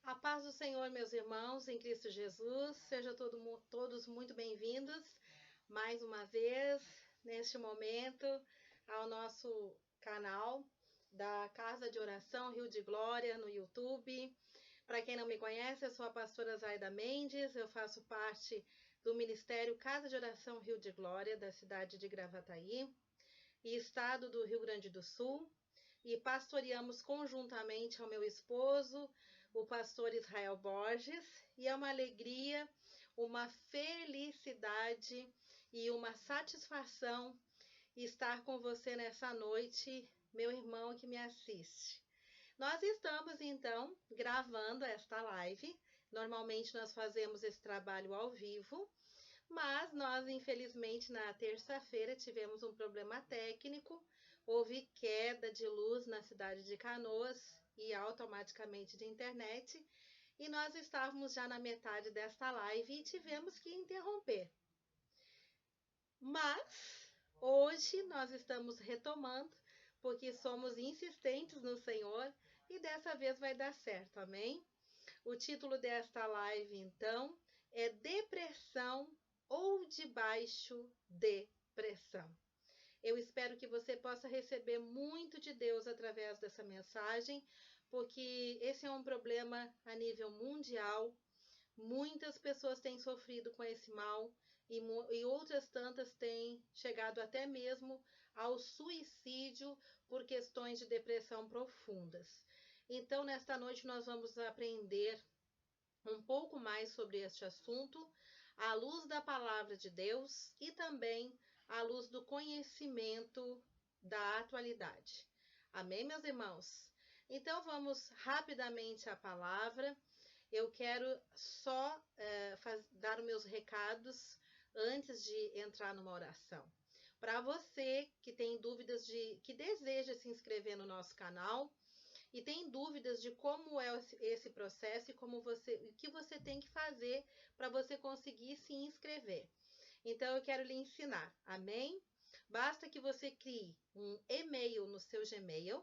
A paz do Senhor, meus irmãos, em Cristo Jesus, sejam todos muito bem-vindos mais uma vez, neste momento, ao nosso canal da Casa de Oração Rio de Glória no YouTube. Para quem não me conhece, eu sou a pastora Zaida Mendes, eu faço parte do Ministério Casa de Oração Rio de Glória, da cidade de Gravataí, e estado do Rio Grande do Sul. E pastoreamos conjuntamente ao meu esposo, o pastor Israel Borges, e é uma alegria, uma felicidade e uma satisfação estar com você nessa noite, meu irmão que me assiste. Nós estamos, então, gravando esta live. Normalmente nós fazemos esse trabalho ao vivo, mas nós, infelizmente, na terça-feira tivemos um problema técnico, houve queda de luz na cidade de Canoas e automaticamente de internet, e nós estávamos já na metade desta live e tivemos que interromper. Mas hoje nós estamos retomando, porque somos insistentes no Senhor e dessa vez vai dar certo, amém? O título desta live, então, é Depressão ou debaixo de pressão. Eu espero que você possa receber muito de Deus através dessa mensagem, porque esse é um problema a nível mundial. Muitas pessoas têm sofrido com esse mal e outras tantas têm chegado até mesmo ao suicídio por questões de depressão profundas. Então, nesta noite, nós vamos aprender um pouco mais sobre este assunto, à luz da palavra de Deus e também à luz do conhecimento da atualidade. Amém, meus irmãos? Então vamos rapidamente à palavra. Eu quero só dar os meus recados antes de entrar numa oração. Para você que tem dúvidas que deseja se inscrever no nosso canal, e tem dúvidas de como é esse processo e o que você tem que fazer para você conseguir se inscrever. Então eu quero lhe ensinar, amém? Basta que você crie um e-mail no seu Gmail.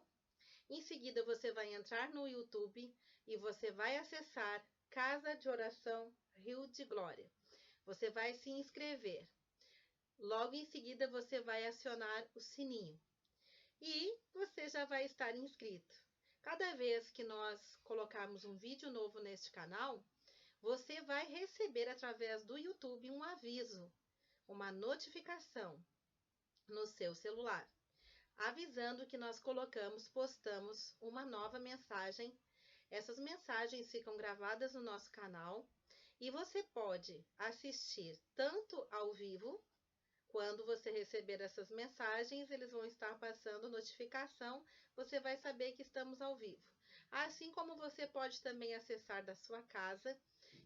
Em seguida você vai entrar no YouTube e você vai acessar Casa de Oração Rio de Glória. Você vai se inscrever. Logo em seguida você vai acionar o sininho e você já vai estar inscrito. Cada vez que nós colocarmos um vídeo novo neste canal, você vai receber através do YouTube um aviso, uma notificação no seu celular, avisando que nós postamos uma nova mensagem. Essas mensagens ficam gravadas no nosso canal e você pode assistir tanto ao vivo. Quando você receber essas mensagens, eles vão estar passando notificação, você vai saber que estamos ao vivo. Assim como você pode também acessar da sua casa,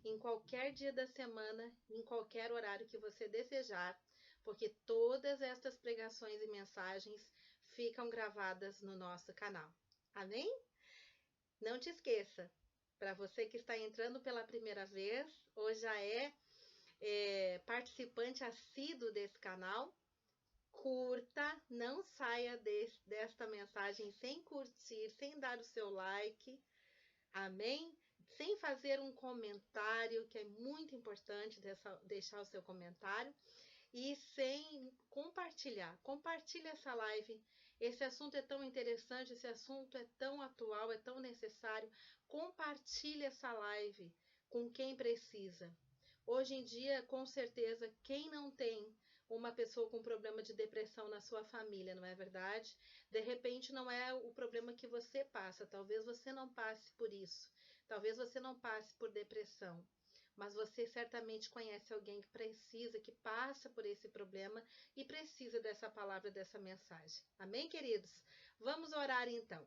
em qualquer dia da semana, em qualquer horário que você desejar, porque todas estas pregações e mensagens ficam gravadas no nosso canal. Amém? Não te esqueça, para você que está entrando pela primeira vez, ou já é participante assíduo desse canal, curta, não saia desta mensagem sem curtir, sem dar o seu like, amém? Sem fazer um comentário, que é muito importante deixar o seu comentário, e sem compartilhar. Compartilhe essa live. Esse assunto é tão interessante, esse assunto é tão atual, é tão necessário. Compartilhe essa live com quem precisa. Hoje em dia, com certeza, quem não tem uma pessoa com problema de depressão na sua família, não é verdade? De repente não é o problema que você passa, talvez você não passe por isso, talvez você não passe por depressão, mas você certamente conhece alguém que precisa, que passa por esse problema e precisa dessa palavra, dessa mensagem. Amém, queridos? Vamos orar então.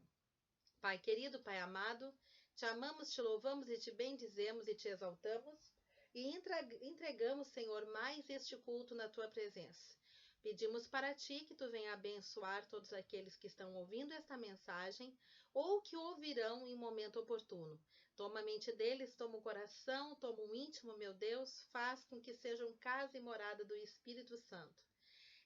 Pai querido, Pai amado, te amamos, te louvamos e te bendizemos e te exaltamos. E entregamos, Senhor, mais este culto na tua presença. Pedimos para ti que tu venha abençoar todos aqueles que estão ouvindo esta mensagem ou que ouvirão em momento oportuno. Toma a mente deles, toma o coração, toma o íntimo, meu Deus, faz com que sejam casa e morada do Espírito Santo.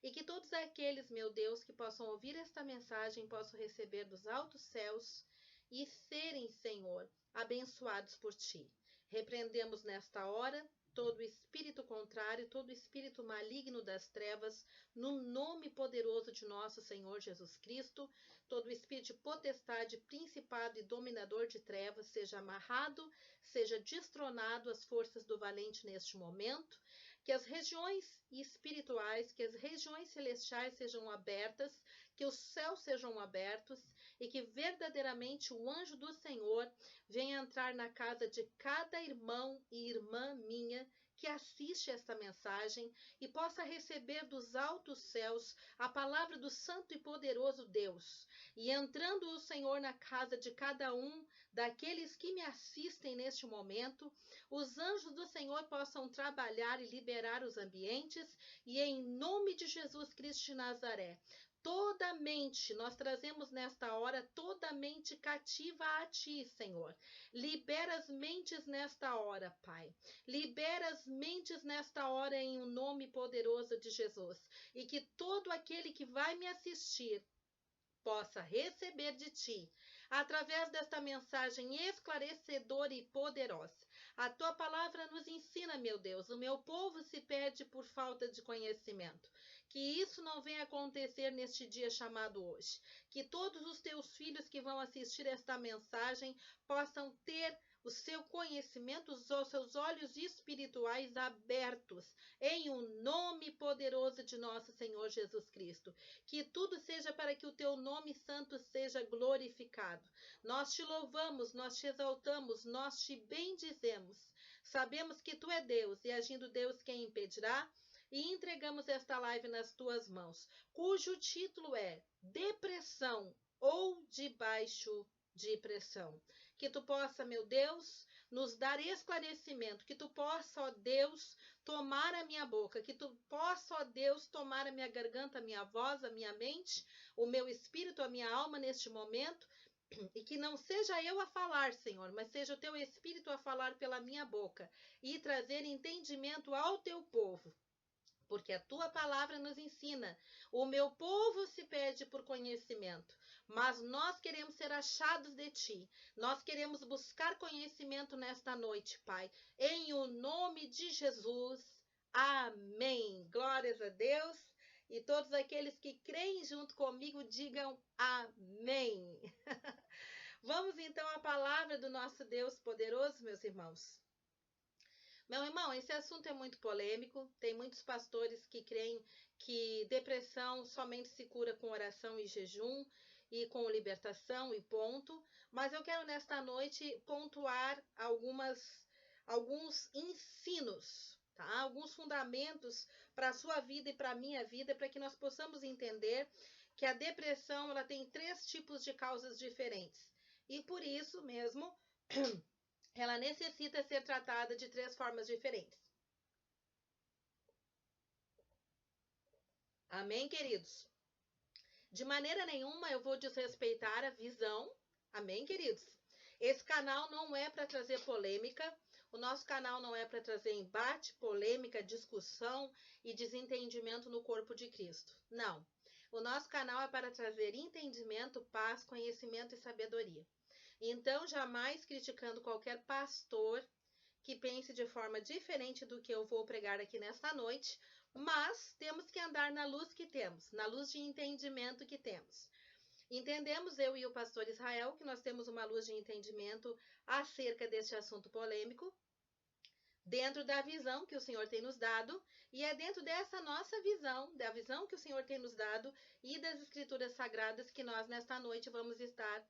E que todos aqueles, meu Deus, que possam ouvir esta mensagem possam receber dos altos céus e serem, Senhor, abençoados por Ti. Repreendemos nesta hora todo espírito contrário, todo espírito maligno das trevas, no nome poderoso de nosso Senhor Jesus Cristo. Todo espírito de potestade, principado e dominador de trevas seja amarrado, seja destronado às forças do valente neste momento. Que as regiões espirituais, que as regiões celestiais sejam abertas, que os céus sejam abertos e que verdadeiramente o anjo do Senhor venha entrar na casa de cada irmão e irmã minha que assiste esta mensagem e possa receber dos altos céus a palavra do santo e poderoso Deus. E entrando o Senhor na casa de cada um daqueles que me assistem neste momento, os anjos do Senhor possam trabalhar e liberar os ambientes, e em nome de Jesus Cristo de Nazaré, toda mente, nós trazemos nesta hora toda mente cativa a Ti, Senhor. Libera as mentes nesta hora, Pai. Libera as mentes nesta hora em o nome poderoso de Jesus. E que todo aquele que vai me assistir possa receber de Ti, através desta mensagem esclarecedora e poderosa. A Tua palavra nos ensina, meu Deus, o meu povo se perde por falta de conhecimento. Que isso não venha acontecer neste dia chamado hoje. Que todos os Teus filhos que vão assistir esta mensagem possam ter o seu conhecimento, os seus olhos espirituais abertos, em o nome poderoso de nosso Senhor Jesus Cristo. Que tudo seja para que o Teu nome santo seja glorificado. Nós Te louvamos, nós Te exaltamos, nós Te bendizemos. Sabemos que Tu é Deus, e agindo Deus, quem impedirá? E entregamos esta live nas Tuas mãos, cujo título é Depressão ou Debaixo de Pressão. Que Tu possa, meu Deus, nos dar esclarecimento, que Tu possa, ó Deus, tomar a minha boca, que Tu possa, ó Deus, tomar a minha garganta, a minha voz, a minha mente, o meu espírito, a minha alma neste momento, e que não seja eu a falar, Senhor, mas seja o Teu Espírito a falar pela minha boca e trazer entendimento ao Teu povo. Porque a Tua palavra nos ensina, o meu povo se perde por conhecimento, mas nós queremos ser achados de Ti, nós queremos buscar conhecimento nesta noite, Pai, em o nome de Jesus, amém. Glórias a Deus, e todos aqueles que creem junto comigo digam amém. Vamos então à palavra do nosso Deus poderoso, meus irmãos. Meu irmão, esse assunto é muito polêmico. Tem muitos pastores que creem que depressão somente se cura com oração e jejum e com libertação e ponto. Mas eu quero nesta noite pontuar alguns ensinos, tá? Alguns fundamentos para a sua vida e para a minha vida, para que nós possamos entender que a depressão ela tem 3 tipos de causas diferentes. E por isso mesmo ela necessita ser tratada de 3 formas diferentes. Amém, queridos? De maneira nenhuma eu vou desrespeitar a visão. Amém, queridos? Esse canal não é para trazer polêmica. O nosso canal não é para trazer embate, polêmica, discussão e desentendimento no corpo de Cristo. Não. O nosso canal é para trazer entendimento, paz, conhecimento e sabedoria. Então, jamais criticando qualquer pastor que pense de forma diferente do que eu vou pregar aqui nesta noite, mas temos que andar na luz que temos, na luz de entendimento que temos. Entendemos, eu e o pastor Israel, que nós temos uma luz de entendimento acerca deste assunto polêmico, dentro da visão que o Senhor tem nos dado, e é dentro dessa nossa visão, da visão que o Senhor tem nos dado e das Escrituras Sagradas que nós nesta noite vamos estar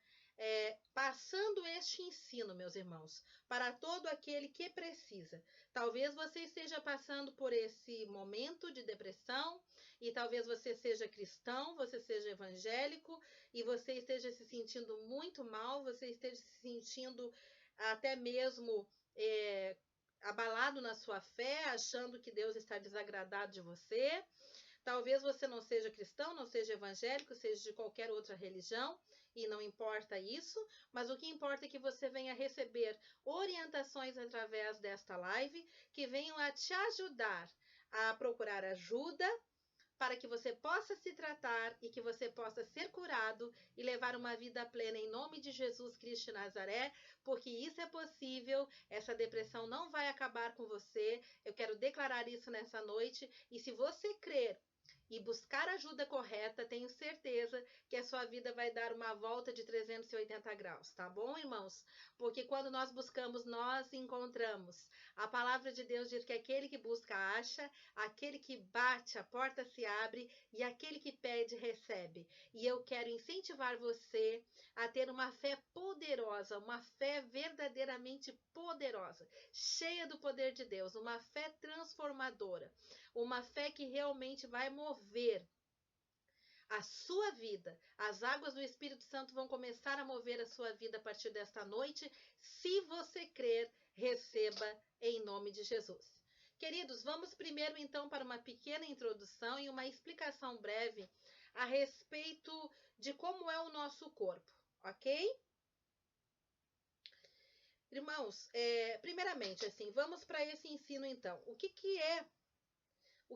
passando este ensino, meus irmãos, para todo aquele que precisa. Talvez você esteja passando por esse momento de depressão, e talvez você seja cristão, você seja evangélico, e você esteja se sentindo muito mal, você esteja se sentindo até mesmo abalado na sua fé, achando que Deus está desagradado de você. Talvez você não seja cristão, não seja evangélico, seja de qualquer outra religião, e não importa isso, mas o que importa é que você venha receber orientações através desta live, que venham a te ajudar a procurar ajuda para que você possa se tratar e que você possa ser curado e levar uma vida plena em nome de Jesus Cristo de Nazaré, porque isso é possível, essa depressão não vai acabar com você. Eu quero declarar isso nessa noite, e se você crer e buscar a ajuda correta, tenho certeza que a sua vida vai dar uma volta de 380 graus, tá bom, irmãos? Porque quando nós buscamos, nós encontramos. A palavra de Deus diz que aquele que busca acha, aquele que bate, a porta se abre, e aquele que pede recebe. E eu quero incentivar você a ter uma fé poderosa, uma fé verdadeiramente poderosa, cheia do poder de Deus, uma fé transformadora, uma fé que realmente vai mover a sua vida. As águas do Espírito Santo vão começar a mover a sua vida a partir desta noite. Se você crer, receba em nome de Jesus. Queridos, vamos primeiro então para uma pequena introdução e uma explicação breve a respeito de como é o nosso corpo, ok? Irmãos, primeiramente, assim, vamos para esse ensino então. O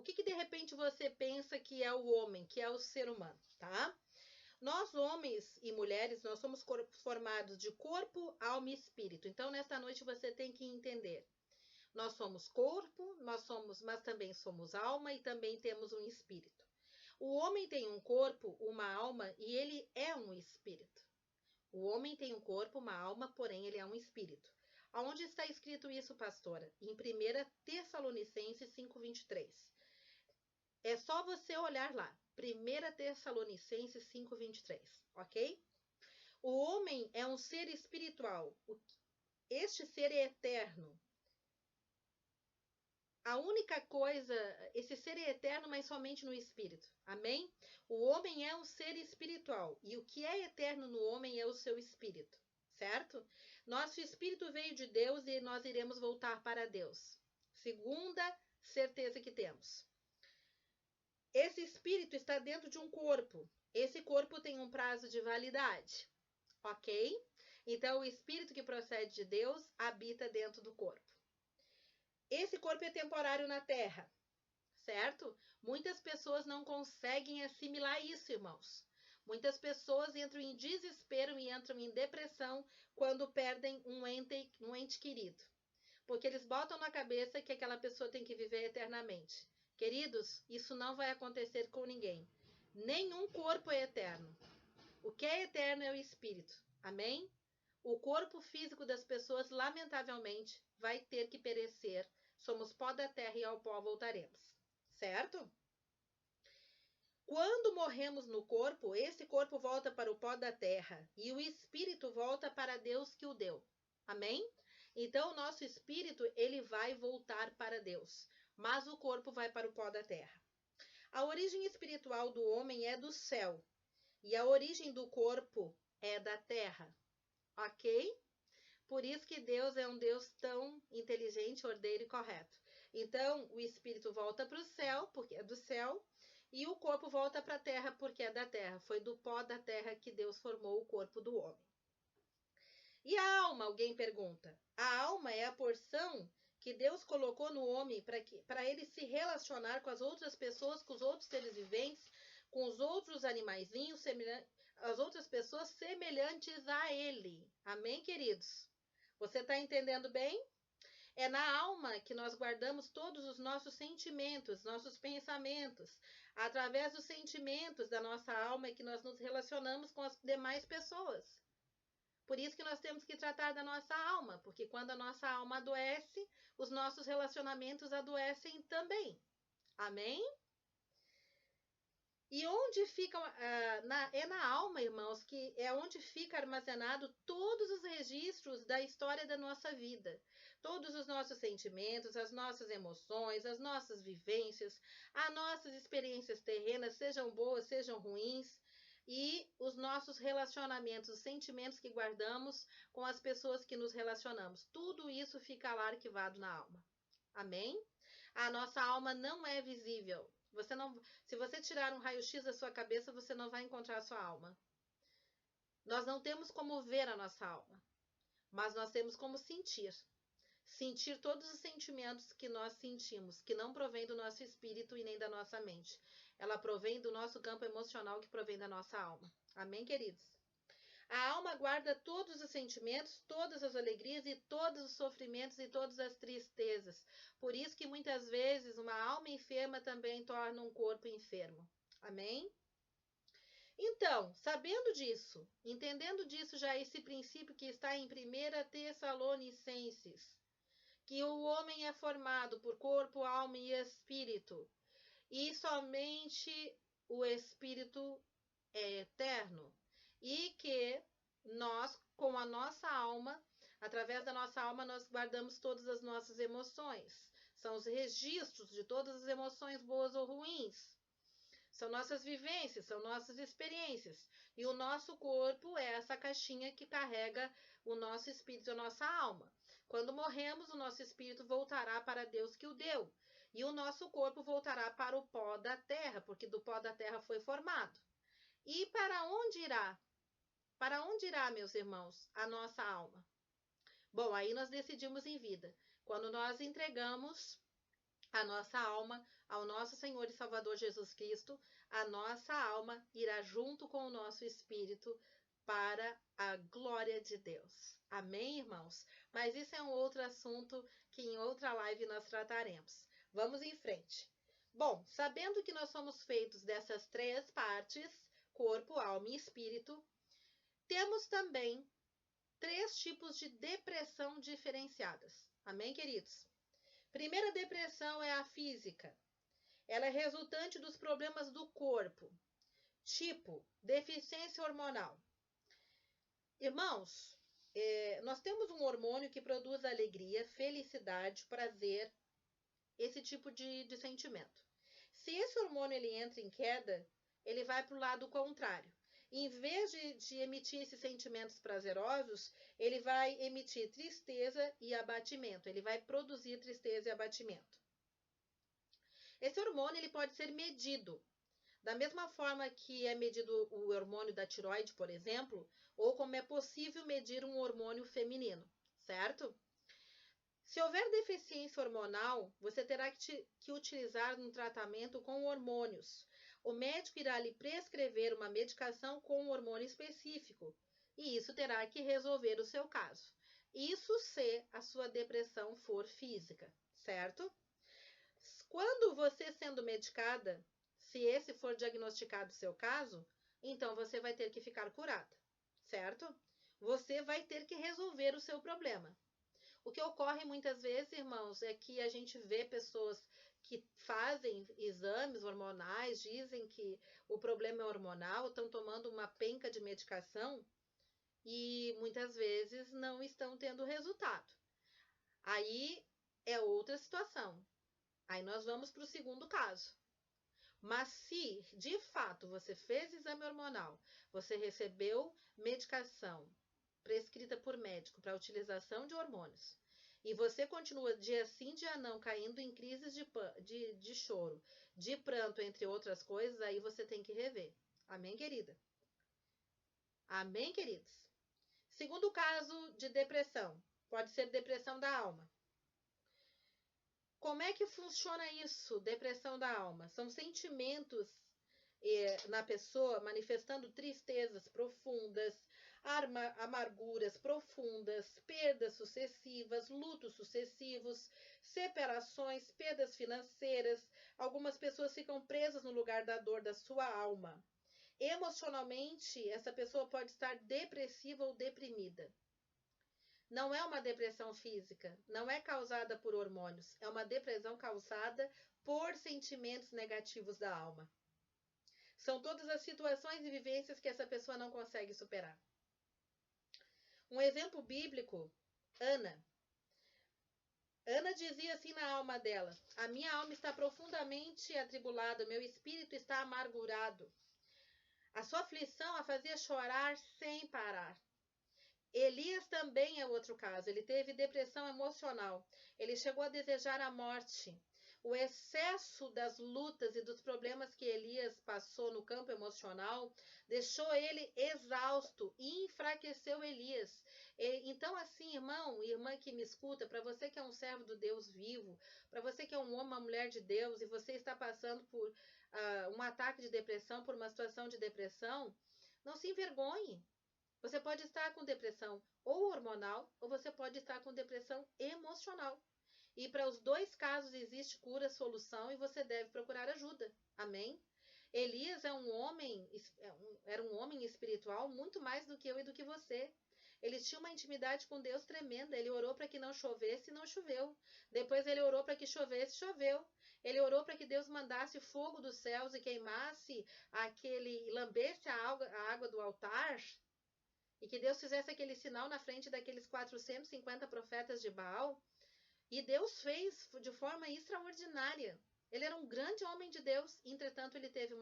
que de repente você pensa que é o homem, que é o ser humano, tá? Nós, homens e mulheres, nós somos formados de corpo, alma e espírito. Então, nesta noite você tem que entender. Nós somos corpo, mas também somos alma e também temos um espírito. O homem tem um corpo, uma alma e ele é um espírito. O homem tem um corpo, uma alma, porém ele é um espírito. Aonde está escrito isso, pastora? Em 1 Tessalonicenses 5:23. É só você olhar lá. 1 Tessalonicenses 5:23, ok? O homem é um ser espiritual. Este ser é eterno. A única coisa, esse ser é eterno, mas somente no espírito. Amém? O homem é um ser espiritual. E o que é eterno no homem é o seu espírito. Certo? Nosso espírito veio de Deus e nós iremos voltar para Deus. Segunda certeza que temos. Esse espírito está dentro de um corpo. Esse corpo tem um prazo de validade. Ok? Então, o espírito que procede de Deus habita dentro do corpo. Esse corpo é temporário na Terra, certo? Muitas pessoas não conseguem assimilar isso, irmãos. Muitas pessoas entram em desespero e entram em depressão quando perdem um ente querido. Porque eles botam na cabeça que aquela pessoa tem que viver eternamente. Queridos, isso não vai acontecer com ninguém. Nenhum corpo é eterno. O que é eterno é o espírito. Amém? O corpo físico das pessoas, lamentavelmente, vai ter que perecer. Somos pó da terra e ao pó voltaremos. Certo? Quando morremos no corpo, esse corpo volta para o pó da terra e o espírito volta para Deus que o deu. Amém? Então, o nosso espírito, ele vai voltar para Deus, mas o corpo vai para o pó da terra. A origem espiritual do homem é do céu e a origem do corpo é da terra. Ok? Por isso que Deus é um Deus tão inteligente, ordeiro e correto. Então, o espírito volta para o céu, porque é do céu, e o corpo volta para a terra, porque é da terra. Foi do pó da terra que Deus formou o corpo do homem. E a alma, alguém pergunta. A alma é a porção que Deus colocou no homem para ele se relacionar com as outras pessoas, com os outros seres viventes, com os outros animaizinhos, as outras pessoas semelhantes a ele. Amém, queridos? Você está entendendo bem? É na alma que nós guardamos todos os nossos sentimentos, nossos pensamentos. Através dos sentimentos da nossa alma é que nós nos relacionamos com as demais pessoas. Por isso que nós temos que tratar da nossa alma, porque quando a nossa alma adoece, os nossos relacionamentos adoecem também. Amém? E onde fica, é na alma, irmãos, que é onde fica armazenado todos os registros da história da nossa vida. Todos os nossos sentimentos, as nossas emoções, as nossas vivências, as nossas experiências terrenas, sejam boas, sejam ruins, e os nossos relacionamentos, os sentimentos que guardamos com as pessoas que nos relacionamos. Tudo isso fica lá arquivado na alma. Amém? A nossa alma não é visível. Se você tirar um raio-x da sua cabeça, você não vai encontrar a sua alma. Nós não temos como ver a nossa alma, mas nós temos como sentir. Sentir todos os sentimentos que nós sentimos, que não provém do nosso espírito e nem da nossa mente. ela provém do nosso campo emocional, que provém da nossa alma. Amém, queridos? A alma guarda todos os sentimentos, todas as alegrias e todos os sofrimentos e todas as tristezas. Por isso que muitas vezes uma alma enferma também torna um corpo enfermo. Amém? Então, sabendo disso, entendendo disso já esse princípio que está em 1 Tessalonicenses, que o homem é formado por corpo, alma e espírito, e somente o espírito é eterno, e que nós, com a nossa alma, através da nossa alma, nós guardamos todas as nossas emoções. São os registros de todas as emoções boas ou ruins. São nossas vivências, são nossas experiências. E o nosso corpo é essa caixinha que carrega o nosso espírito, a nossa alma. Quando morremos, o nosso espírito voltará para Deus que o deu. E o nosso corpo voltará para o pó da terra, porque do pó da terra foi formado. E para onde irá? Para onde irá, meus irmãos, a nossa alma? Bom, aí nós decidimos em vida. Quando nós entregamos a nossa alma ao nosso Senhor e Salvador Jesus Cristo, a nossa alma irá junto com o nosso espírito para a glória de Deus. Amém, irmãos? Mas isso é um outro assunto que em outra live nós trataremos. Vamos em frente. Bom, sabendo que nós somos feitos dessas três partes, corpo, alma e espírito, temos também 3 tipos de depressão diferenciadas. Amém, queridos? Primeira depressão é a física. Ela é resultante dos problemas do corpo. Tipo, deficiência hormonal. Irmãos, nós temos um hormônio que produz alegria, felicidade, prazer, esse tipo de sentimento. Se esse hormônio ele entra em queda, ele vai para o lado contrário. Em vez de emitir esses sentimentos prazerosos, ele vai emitir tristeza e abatimento. Ele vai produzir tristeza e abatimento. Esse hormônio ele pode ser medido. Da mesma forma que é medido o hormônio da tireoide, por exemplo, ou como é possível medir um hormônio feminino, certo? Se houver deficiência hormonal, você terá que utilizar um tratamento com hormônios. O médico irá lhe prescrever uma medicação com um hormônio específico, e isso terá que resolver o seu caso. Isso se a sua depressão for física, certo? Quando você sendo medicada, se esse for diagnosticado o seu caso, então você vai ter que ficar curada, certo? Você vai ter que resolver o seu problema. O que ocorre muitas vezes, irmãos, é que a gente vê pessoas que fazem exames hormonais, dizem que o problema é hormonal, estão tomando uma penca de medicação e muitas vezes não estão tendo resultado. Aí é outra situação. Aí nós vamos para o segundo caso. Mas se, de fato, você fez exame hormonal, você recebeu medicação prescrita por médico para utilização de hormônios, e você continua dia sim, dia não, caindo em crises de choro, de pranto, entre outras coisas, aí você tem que rever. Amém, querida? Amém, queridos? Segundo caso de depressão, pode ser depressão da alma. Como é que funciona isso, depressão da alma? São sentimentos na pessoa manifestando tristezas profundas, amarguras profundas, perdas sucessivas, lutos sucessivos, separações, perdas financeiras. Algumas pessoas ficam presas no lugar da dor da sua alma. Emocionalmente, essa pessoa pode estar depressiva ou deprimida. Não é uma depressão física, não é causada por hormônios, é uma depressão causada por sentimentos negativos da alma. São todas as situações e vivências que essa pessoa não consegue superar. Um exemplo bíblico, Ana. Ana dizia assim na alma dela: a minha alma está profundamente atribulada, meu espírito está amargurado. A sua aflição a fazia chorar sem parar. Elias também é outro caso. Ele teve depressão emocional. Ele chegou a desejar a morte. O excesso das lutas e dos problemas que Elias passou no campo emocional deixou ele exausto e enfraqueceu Elias. Então, assim, irmão e irmã que me escuta, para você que é um servo do Deus vivo, para você que é um homem, uma mulher de Deus e você está passando por um ataque de depressão, por uma situação de depressão, não se envergonhe. Você pode estar com depressão ou hormonal, ou você pode estar com depressão emocional. E para os dois casos existe cura, solução, e você deve procurar ajuda. Amém? Elias era um homem espiritual muito mais do que eu e do que você. Ele tinha uma intimidade com Deus tremenda. Ele orou para que não chovesse e não choveu. Depois ele orou para que chovesse, choveu. Ele orou para que Deus mandasse fogo dos céus e queimasse lambesse a água do altar, e que Deus fizesse aquele sinal na frente daqueles 450 profetas de Baal. E Deus fez de forma extraordinária. Ele era um grande homem de Deus, entretanto ele teve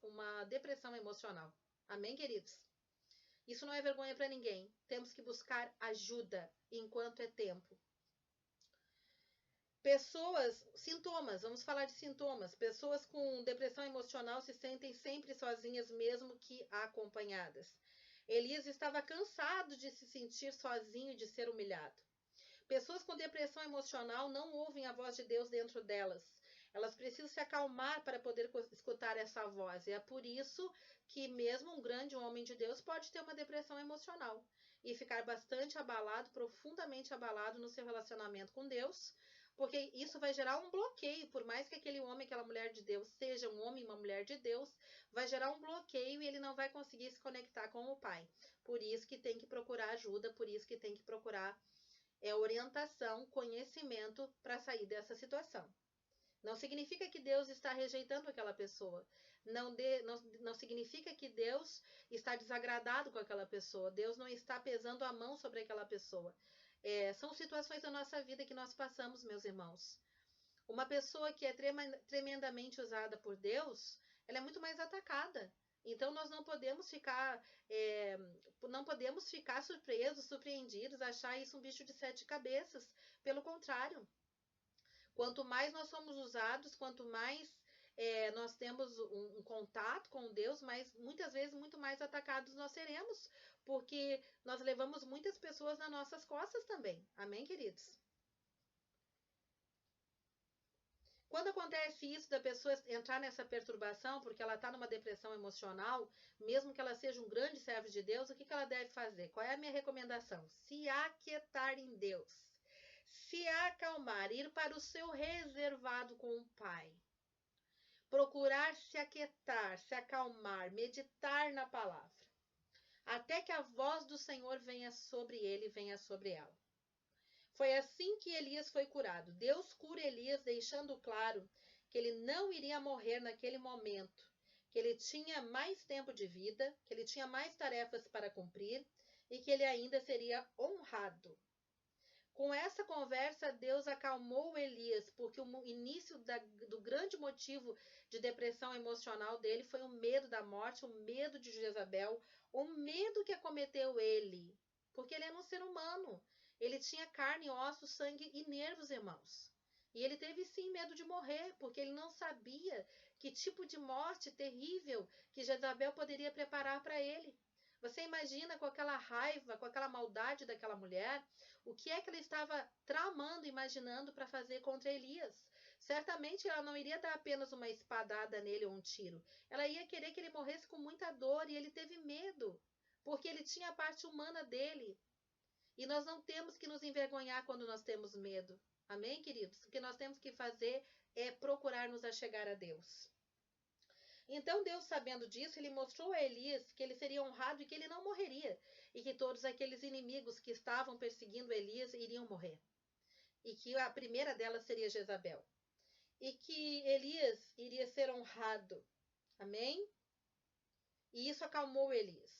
uma depressão emocional. Amém, queridos? Isso não é vergonha para ninguém. Temos que buscar ajuda enquanto é tempo. Sintomas, vamos falar de sintomas. Pessoas com depressão emocional se sentem sempre sozinhas, mesmo que acompanhadas. Elias estava cansado de se sentir sozinho e de ser humilhado. Pessoas com depressão emocional não ouvem a voz de Deus dentro delas. Elas precisam se acalmar para poder escutar essa voz. E é por isso que mesmo um grande homem de Deus pode ter uma depressão emocional e ficar bastante abalado, profundamente abalado no seu relacionamento com Deus, porque isso vai gerar um bloqueio. Por mais que aquele homem, aquela mulher de Deus seja um homem e uma mulher de Deus, vai gerar um bloqueio e ele não vai conseguir se conectar com o Pai. Por isso que tem que procurar ajuda, por isso que tem que procurar orientação, conhecimento para sair dessa situação. Não significa que Deus está rejeitando aquela pessoa. Não significa que Deus está desagradado com aquela pessoa. Deus não está pesando a mão sobre aquela pessoa. São situações da nossa vida que nós passamos, meus irmãos. Uma pessoa que é tremendamente usada por Deus, ela é muito mais atacada. Então nós não podemos ficar surpresos, surpreendidos, achar isso um bicho de 7 cabeças. Pelo contrário, quanto mais nós somos usados, quanto mais nós temos um contato com Deus, mas muitas vezes muito mais atacados nós seremos, porque nós levamos muitas pessoas nas nossas costas também. Amém, queridos? Quando acontece isso da pessoa entrar nessa perturbação, porque ela está numa depressão emocional, mesmo que ela seja um grande servo de Deus, o que ela deve fazer? Qual é a minha recomendação? Se aquietar em Deus. Se acalmar, ir para o seu reservado com o Pai. Procurar se aquietar, se acalmar, meditar na palavra. Até que a voz do Senhor venha sobre ele, venha sobre ela. Foi assim que Elias foi curado. Deus cura Elias, deixando claro que ele não iria morrer naquele momento, que ele tinha mais tempo de vida, que ele tinha mais tarefas para cumprir e que ele ainda seria honrado. Com essa conversa, Deus acalmou Elias, porque o início do grande motivo de depressão emocional dele foi o medo da morte, o medo de Jezabel, o medo que acometeu ele, porque ele era um ser humano. Ele tinha carne, ossos, sangue e nervos, irmãos. E ele teve sim medo de morrer, porque ele não sabia que tipo de morte terrível que Jezabel poderia preparar para ele. Você imagina, com aquela raiva, com aquela maldade daquela mulher, o que é que ela estava tramando, imaginando para fazer contra Elias? Certamente ela não iria dar apenas uma espadada nele ou um tiro. Ela ia querer que ele morresse com muita dor, e ele teve medo, porque ele tinha a parte humana dele. E nós não temos que nos envergonhar quando nós temos medo. Amém, queridos? O que nós temos que fazer é procurar nos achegar a Deus. Então Deus, sabendo disso, ele mostrou a Elias que ele seria honrado e que ele não morreria, e que todos aqueles inimigos que estavam perseguindo Elias iriam morrer. E que a primeira delas seria Jezabel. E que Elias iria ser honrado. Amém? E isso acalmou Elias.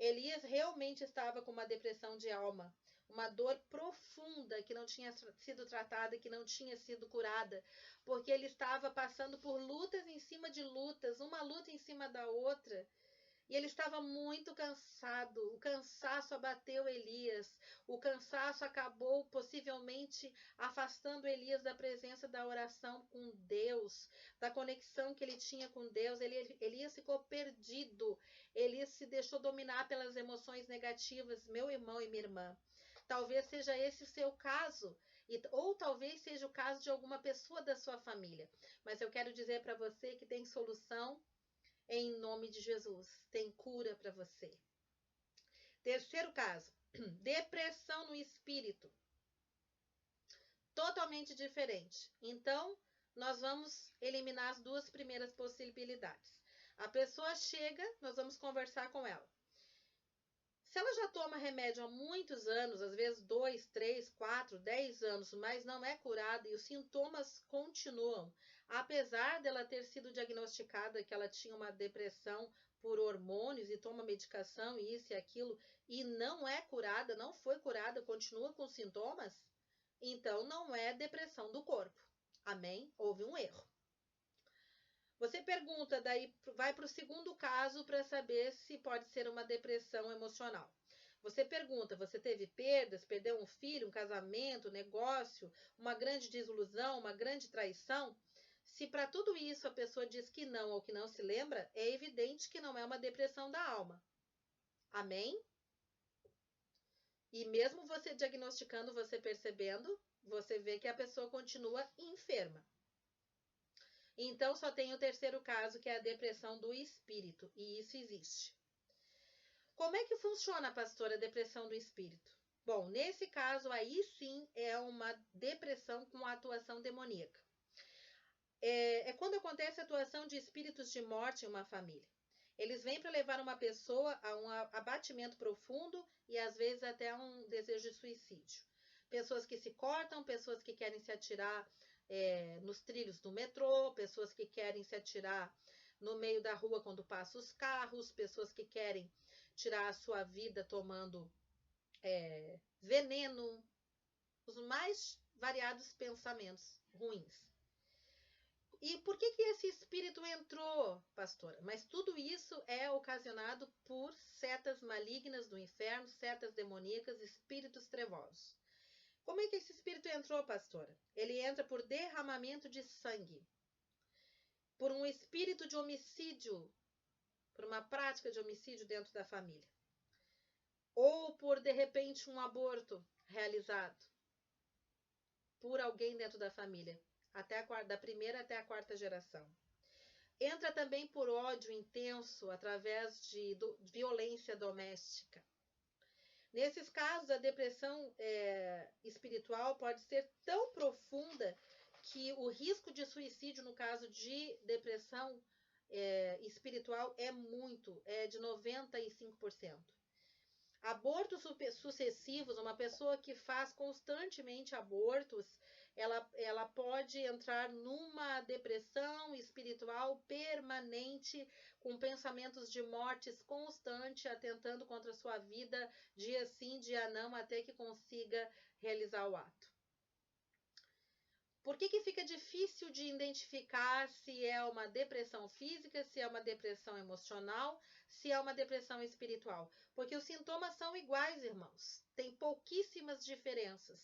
Elias realmente estava com uma depressão de alma, uma dor profunda que não tinha sido tratada, que não tinha sido curada, porque ele estava passando por lutas em cima de lutas, uma luta em cima da outra, e ele estava muito cansado. O cansaço abateu Elias, o cansaço acabou possivelmente afastando Elias da presença da oração com Deus, da conexão que ele tinha com Deus. Elias ficou perdido, Elias se deixou dominar pelas emoções negativas. Meu irmão e minha irmã, talvez seja esse o seu caso. Ou talvez seja o caso de alguma pessoa da sua família. Mas eu quero dizer para você que tem solução em nome de Jesus. Tem cura para você. Terceiro caso, depressão no espírito. Totalmente diferente. Então, nós vamos eliminar as duas primeiras possibilidades. A pessoa chega, nós vamos conversar com ela. Se ela já toma remédio há muitos anos, às vezes 2, 3, 4, 10 anos, mas não é curada e os sintomas continuam, apesar dela ter sido diagnosticada que ela tinha uma depressão por hormônios e toma medicação e isso e aquilo, e não é curada, não foi curada, continua com sintomas, então não é depressão do corpo. Amém? Houve um erro. Você pergunta, daí vai para o segundo caso para saber se pode ser uma depressão emocional. Você pergunta, você teve perdas, perdeu um filho, um casamento, um negócio, uma grande desilusão, uma grande traição? Se para tudo isso a pessoa diz que não ou que não se lembra, é evidente que não é uma depressão da alma. Amém? E mesmo você diagnosticando, você percebendo, você vê que a pessoa continua enferma. Então, só tem o terceiro caso, que é a depressão do espírito, e isso existe. Como é que funciona, pastora, a depressão do espírito? Bom, nesse caso, aí sim é uma depressão com atuação demoníaca. É quando acontece a atuação de espíritos de morte em uma família. Eles vêm para levar uma pessoa a um abatimento profundo e às vezes até a um desejo de suicídio. Pessoas que se cortam, pessoas que querem se atirar nos trilhos do metrô, pessoas que querem se atirar no meio da rua quando passam os carros, pessoas que querem tirar a sua vida tomando veneno, os mais variados pensamentos ruins. E por que esse espírito entrou, pastora? Mas tudo isso é ocasionado por setas malignas do inferno, setas demoníacas, espíritos trevosos. Como é que esse espírito entrou, pastora? Ele entra por derramamento de sangue, por um espírito de homicídio, por uma prática de homicídio dentro da família. Ou por, de repente, um aborto realizado por alguém dentro da família, da primeira até a quarta geração. Entra também por ódio intenso através de violência doméstica. Nesses casos, a depressão espiritual pode ser tão profunda que o risco de suicídio no caso de depressão espiritual é de 95%. Abortos sucessivos, uma pessoa que faz constantemente abortos, ela pode entrar numa depressão espiritual permanente, com pensamentos de mortes constantes, atentando contra a sua vida, dia sim, dia não, até que consiga realizar o ato. Por que fica difícil de identificar se é uma depressão física, se é uma depressão emocional, se é uma depressão espiritual? Porque os sintomas são iguais, irmãos. Tem pouquíssimas diferenças.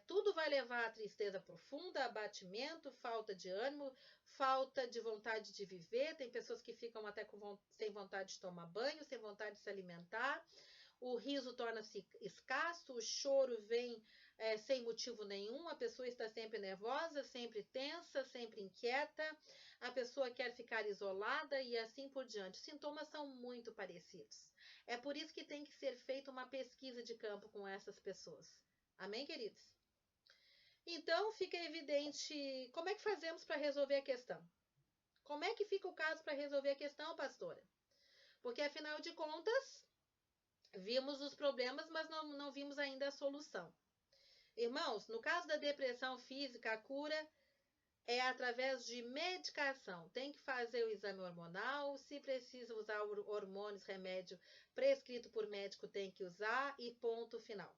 Tudo vai levar a tristeza profunda, abatimento, falta de ânimo, falta de vontade de viver. Tem pessoas que ficam até sem vontade de tomar banho, sem vontade de se alimentar. O riso torna-se escasso, o choro vem sem motivo nenhum, a pessoa está sempre nervosa, sempre tensa, sempre inquieta, a pessoa quer ficar isolada e assim por diante. Os sintomas são muito parecidos. É por isso que tem que ser feita uma pesquisa de campo com essas pessoas. Amém, queridos? Então, fica evidente, como é que fazemos para resolver a questão? Como é que fica o caso para resolver a questão, pastora? Porque, afinal de contas, vimos os problemas, mas não vimos ainda a solução. Irmãos, no caso da depressão física, a cura é através de medicação. Tem que fazer o exame hormonal, se precisa usar hormônios, remédio prescrito por médico, tem que usar e ponto final.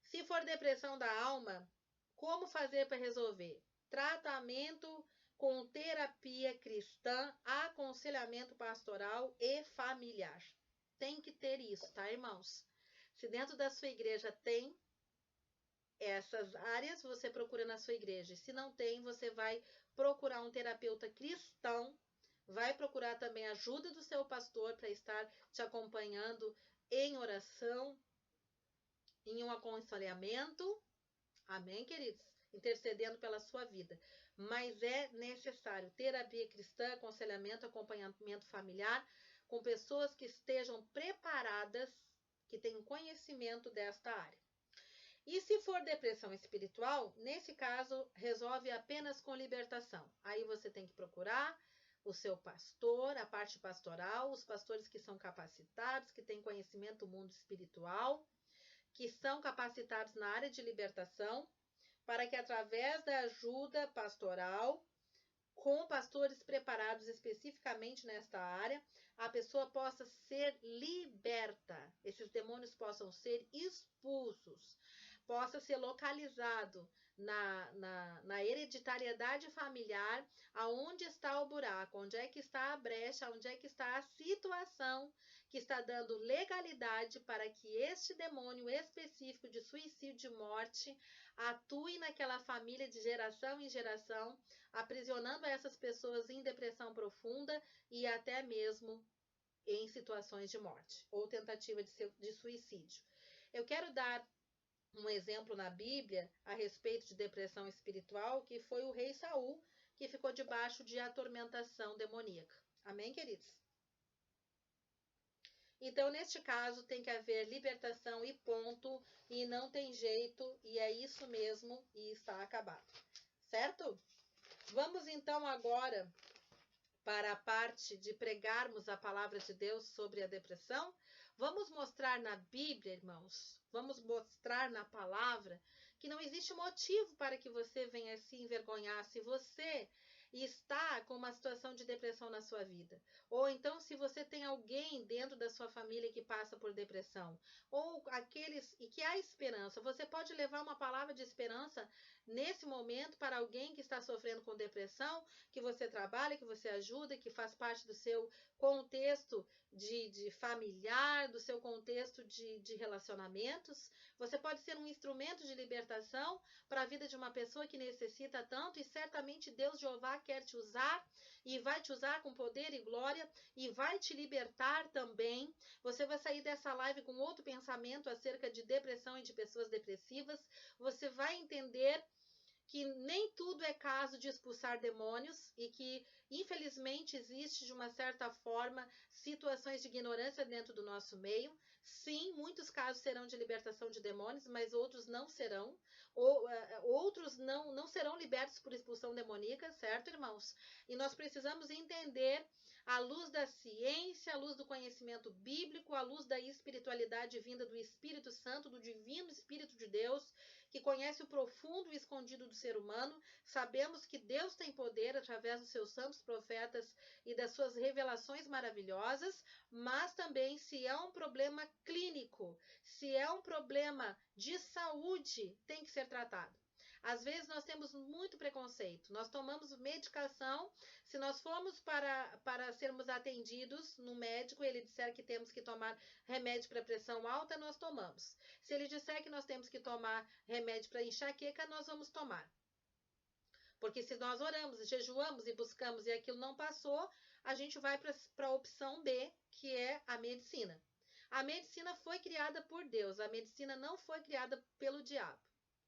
Se for depressão da alma, como fazer para resolver? Tratamento com terapia cristã, aconselhamento pastoral e familiar. Tem que ter isso, tá, irmãos? Se dentro da sua igreja tem essas áreas, você procura na sua igreja. Se não tem, você vai procurar um terapeuta cristão, vai procurar também a ajuda do seu pastor para estar te acompanhando em oração, em um aconselhamento. Amém, queridos? Intercedendo pela sua vida. Mas é necessário terapia cristã, aconselhamento, acompanhamento familiar, com pessoas que estejam preparadas, que tenham conhecimento desta área. E se for depressão espiritual, nesse caso, resolve apenas com libertação. Aí você tem que procurar o seu pastor, a parte pastoral, os pastores que são capacitados, que têm conhecimento do mundo espiritual, que são capacitados na área de libertação, para que através da ajuda pastoral, com pastores preparados especificamente nesta área, a pessoa possa ser liberta, esses demônios possam ser expulsos, possa ser localizado na hereditariedade familiar, aonde está o buraco, onde é que está a brecha, onde é que está a situação que está dando legalidade para que este demônio específico de suicídio, de morte, atue naquela família de geração em geração, aprisionando essas pessoas em depressão profunda e até mesmo em situações de morte ou tentativa de suicídio. Eu quero dar um exemplo na Bíblia a respeito de depressão espiritual, que foi o rei Saul, que ficou debaixo de atormentação demoníaca. Amém, queridos? Então, neste caso, tem que haver libertação e ponto, e não tem jeito, e é isso mesmo, e está acabado. Certo? Vamos então agora para a parte de pregarmos a palavra de Deus sobre a depressão. Vamos mostrar na Bíblia, irmãos, vamos mostrar na palavra que não existe motivo para que você venha se envergonhar se você está com uma situação de depressão na sua vida. Ou então se você tem alguém dentro da sua família que passa por depressão. Ou aqueles e que há esperança. Você pode levar uma palavra de esperança nesse momento para alguém que está sofrendo com depressão, que você trabalha, que você ajuda, que faz parte do seu contexto de familiar, do seu contexto de relacionamentos. Você pode ser um instrumento de libertação para a vida de uma pessoa que necessita tanto, e certamente Deus Jeová quer te usar e vai te usar com poder e glória e vai te libertar também. Você vai sair dessa live com outro pensamento acerca de depressão e de pessoas depressivas. Você vai entender que nem tudo é caso de expulsar demônios e que, infelizmente, existe, de uma certa forma, situações de ignorância dentro do nosso meio. Sim, muitos casos serão de libertação de demônios, mas outros não serão. Outros não serão libertos por expulsão demoníaca, certo, irmãos? E nós precisamos entender, à luz da ciência, à luz do conhecimento bíblico, à luz da espiritualidade vinda do Espírito Santo, do divino Espírito de Deus, que conhece o profundo e escondido do ser humano. Sabemos que Deus tem poder através dos seus santos profetas e das suas revelações maravilhosas, mas também, se é um problema clínico, se é um problema de saúde, tem que ser tratado. Às vezes nós temos muito preconceito, nós tomamos medicação, se nós formos para sermos atendidos no médico, ele disser que temos que tomar remédio para pressão alta, nós tomamos. Se ele disser que nós temos que tomar remédio para enxaqueca, nós vamos tomar. Porque se nós oramos, jejuamos e buscamos e aquilo não passou, a gente vai para a opção B, que é a medicina. A medicina foi criada por Deus, a medicina não foi criada pelo diabo,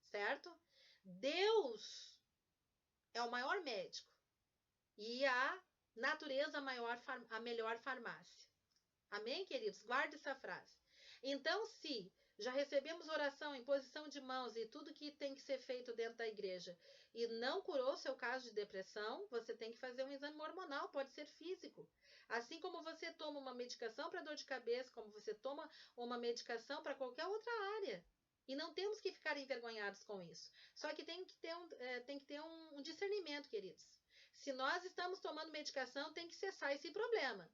certo? Deus é o maior médico e a natureza a melhor farmácia. Amém, queridos? Guarde essa frase. Então, se já recebemos oração, imposição de mãos e tudo que tem que ser feito dentro da igreja e não curou seu caso de depressão, você tem que fazer um exame hormonal, pode ser físico. Assim como você toma uma medicação para dor de cabeça, como você toma uma medicação para qualquer outra área. E não temos que ficar envergonhados com isso. Só que tem que ter um discernimento, queridos. Se nós estamos tomando medicação, tem que cessar esse problema.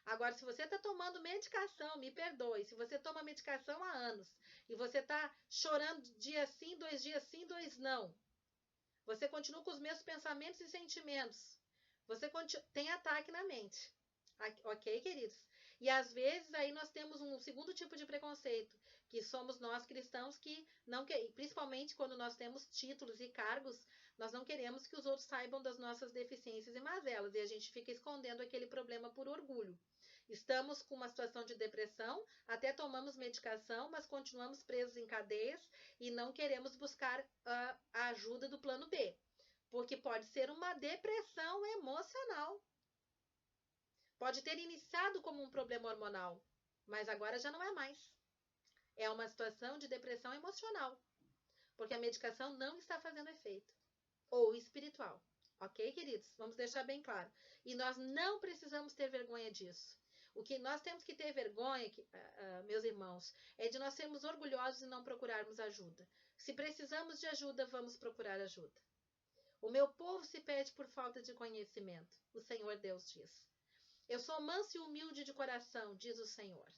Agora, se você está tomando medicação, me perdoe, se você toma medicação há anos e você está chorando dia sim, 2 não, você continua com os mesmos pensamentos e sentimentos, você tem ataque na mente. Ok, queridos? E às vezes aí nós temos um segundo tipo de preconceito, que somos nós cristãos que não queremos, principalmente quando nós temos títulos e cargos, nós não queremos que os outros saibam das nossas deficiências e mazelas, e a gente fica escondendo aquele problema por orgulho. Estamos com uma situação de depressão, até tomamos medicação, mas continuamos presos em cadeias e não queremos buscar a ajuda do plano B, porque pode ser uma depressão emocional. Pode ter iniciado como um problema hormonal, mas agora já não é mais. É uma situação de depressão emocional, porque a medicação não está fazendo efeito. Ou espiritual. Ok, queridos? Vamos deixar bem claro. E nós não precisamos ter vergonha disso. O que nós temos que ter vergonha, meus irmãos, é de nós sermos orgulhosos e não procurarmos ajuda. Se precisamos de ajuda, vamos procurar ajuda. O meu povo se perde por falta de conhecimento. O Senhor Deus diz. Eu sou manso e humilde de coração, diz o Senhor.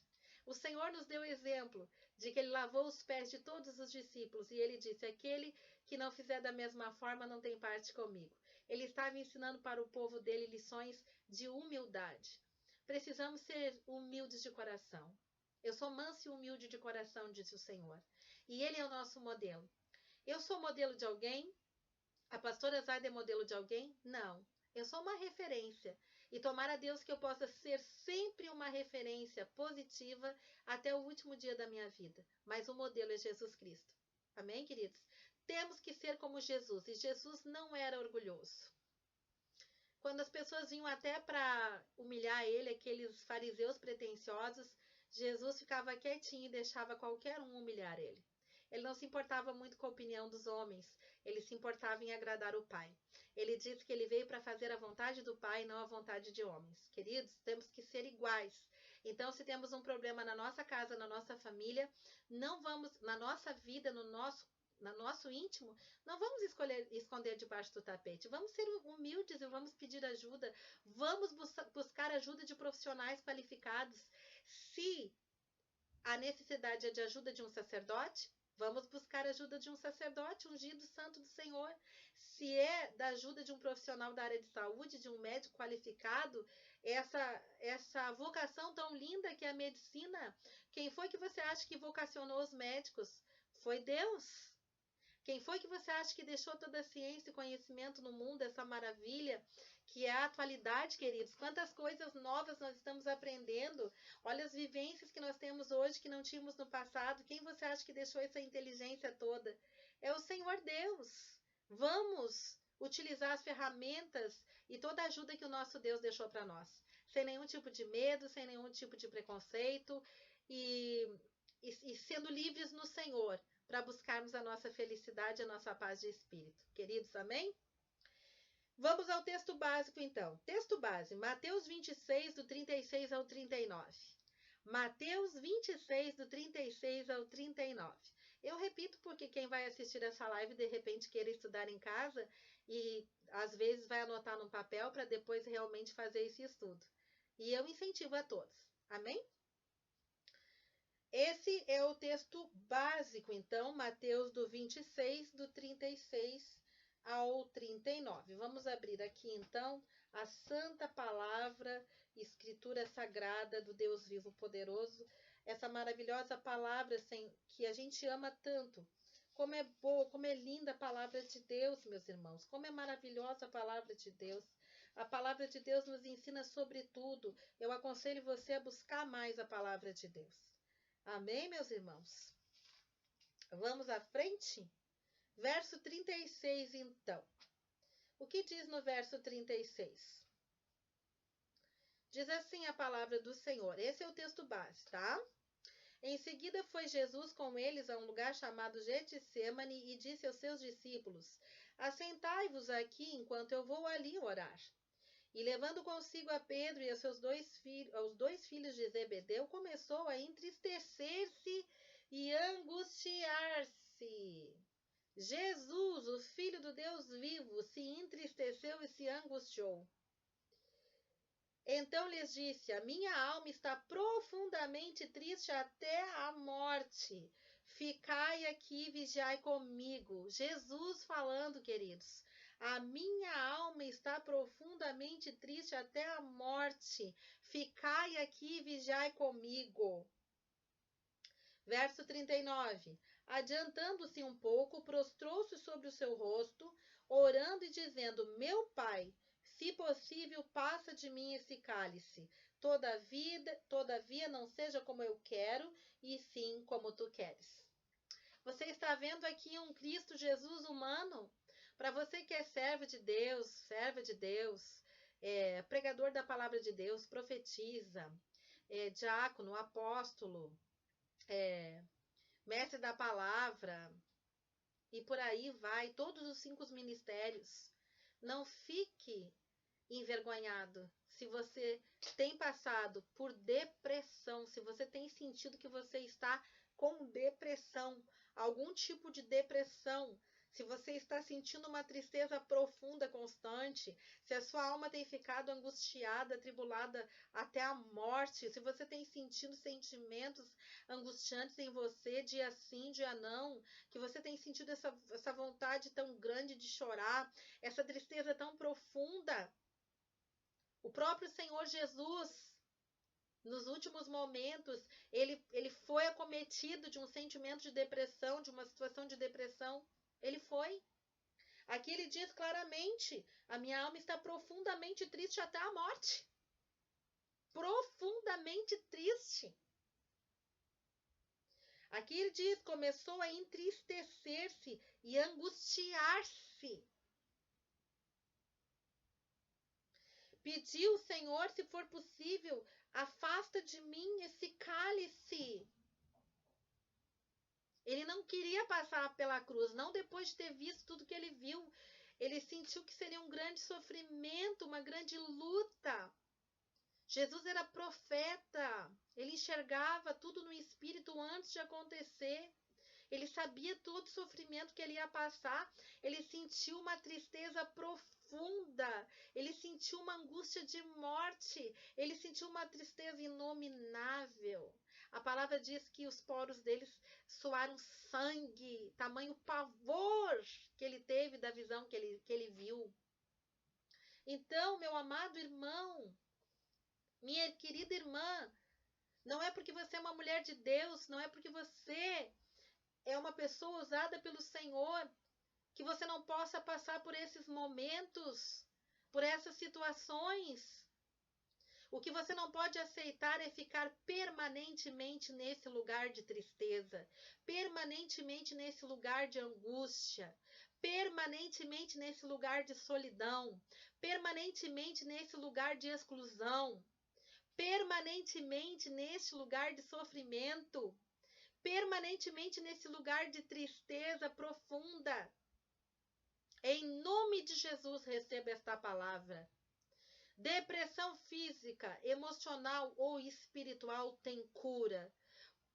O Senhor nos deu exemplo de que ele lavou os pés de todos os discípulos e ele disse, aquele que não fizer da mesma forma não tem parte comigo. Ele estava ensinando para o povo dele lições de humildade. Precisamos ser humildes de coração. Eu sou manso e humilde de coração, disse o Senhor. E ele é o nosso modelo. Eu sou modelo de alguém? A pastora Zaida é modelo de alguém? Não. Eu sou uma referência. E tomara a Deus que eu possa ser sempre uma referência positiva até o último dia da minha vida. Mas o modelo é Jesus Cristo. Amém, queridos? Temos que ser como Jesus. E Jesus não era orgulhoso. Quando as pessoas vinham até para humilhar ele, aqueles fariseus pretensiosos, Jesus ficava quietinho e deixava qualquer um humilhar ele. Ele não se importava muito com a opinião dos homens, ele se importava em agradar o Pai. Ele disse que ele veio para fazer a vontade do Pai e não a vontade de homens. Queridos, temos que ser iguais. Então, se temos um problema na nossa casa, na nossa família, não vamos, na nossa vida, no nosso íntimo, não vamos esconder debaixo do tapete. Vamos ser humildes e vamos pedir ajuda. Vamos buscar ajuda de profissionais qualificados. Se a necessidade é de ajuda de um sacerdote, vamos buscar a ajuda de um sacerdote ungido santo do Senhor. Se é da ajuda de um profissional da área de saúde, de um médico qualificado, essa vocação tão linda que é a medicina, quem foi que você acha que vocacionou os médicos? Foi Deus. Quem foi que você acha que deixou toda a ciência e conhecimento no mundo, essa maravilha que é a atualidade, queridos? Quantas coisas novas nós estamos aprendendo. Olha as vivências que nós temos hoje que não tínhamos no passado. Quem você acha que deixou essa inteligência toda? É o Senhor Deus. Vamos utilizar as ferramentas e toda a ajuda que o nosso Deus deixou para nós. Sem nenhum tipo de medo, sem nenhum tipo de preconceito e sendo livres no Senhor, para buscarmos a nossa felicidade, a nossa paz de espírito. Queridos, amém? Vamos ao texto básico, então. Texto base, Mateus 26, do 36 ao 39. Mateus 26, do 36 ao 39. Eu repito porque quem vai assistir essa live, de repente, queira estudar em casa e, às vezes, vai anotar num papel para depois realmente fazer esse estudo. E eu incentivo a todos. Amém? Esse é o texto básico, então, Mateus do 26, do 36 ao 39. Vamos abrir aqui, então, a santa palavra, escritura sagrada do Deus vivo poderoso, essa maravilhosa palavra que a gente ama tanto. Como é boa, como é linda a palavra de Deus, meus irmãos. Como é maravilhosa a palavra de Deus. A palavra de Deus nos ensina sobre tudo. Eu aconselho você a buscar mais a palavra de Deus. Amém, meus irmãos? Vamos à frente? Verso 36, então. O que diz no verso 36? Diz assim a palavra do Senhor. Esse é o texto base, tá? Em seguida foi Jesus com eles a um lugar chamado Getsêmani e disse aos seus discípulos, assentai-vos aqui enquanto eu vou ali orar. E levando consigo a Pedro e aos dois filhos de Zebedeu, começou a entristecer-se e angustiar-se. Jesus, o Filho do Deus vivo, se entristeceu e se angustiou. Então lhes disse, a minha alma está profundamente triste até a morte. Ficai aqui e vigiai comigo. Jesus falando, queridos. A minha alma está profundamente triste até a morte. Ficai aqui e vigiai comigo. Verso 39. Adiantando-se um pouco, prostrou-se sobre o seu rosto, orando e dizendo, meu Pai, se possível, passa de mim esse cálice. Todavia não seja como eu quero, e sim como tu queres. Você está vendo aqui um Cristo Jesus humano? Para você que é servo de Deus, serva de Deus, pregador da palavra de Deus, profetiza, diácono, apóstolo, mestre da palavra, e por aí vai, todos os 5 ministérios. Não fique envergonhado se você tem passado por depressão, se você tem sentido que você está com depressão, algum tipo de depressão, se você está sentindo uma tristeza profunda, constante, se a sua alma tem ficado angustiada, atribulada até a morte, se você tem sentido sentimentos angustiantes em você, dia sim, dia não, que você tem sentido essa vontade tão grande de chorar, essa tristeza tão profunda. O próprio Senhor Jesus, nos últimos momentos, ele foi acometido de um sentimento de depressão, de uma situação de depressão. Ele foi. Aqui ele diz claramente: a minha alma está profundamente triste até a morte. Profundamente triste. Aqui ele diz: começou a entristecer-se e angustiar-se. Pediu o Senhor, se for possível, afasta de mim esse cálice. Ele não queria passar pela cruz, não depois de ter visto tudo que ele viu. Ele sentiu que seria um grande sofrimento, uma grande luta. Jesus era profeta, ele enxergava tudo no espírito antes de acontecer. Ele sabia todo o sofrimento que ele ia passar. Ele sentiu uma tristeza profunda. Ele sentiu uma angústia de morte. Ele sentiu uma tristeza inominável. A palavra diz que os poros deles suaram sangue. Tamanho pavor que ele teve da visão que ele viu. Então, meu amado irmão, minha querida irmã, não é porque você é uma mulher de Deus, não é porque você é uma pessoa usada pelo Senhor, que você não possa passar por esses momentos, por essas situações. O que você não pode aceitar é ficar permanentemente nesse lugar de tristeza, permanentemente nesse lugar de angústia, permanentemente nesse lugar de solidão, permanentemente nesse lugar de exclusão, permanentemente nesse lugar de sofrimento, permanentemente nesse lugar de tristeza profunda. Em nome de Jesus, receba esta palavra. Depressão física, emocional ou espiritual tem cura.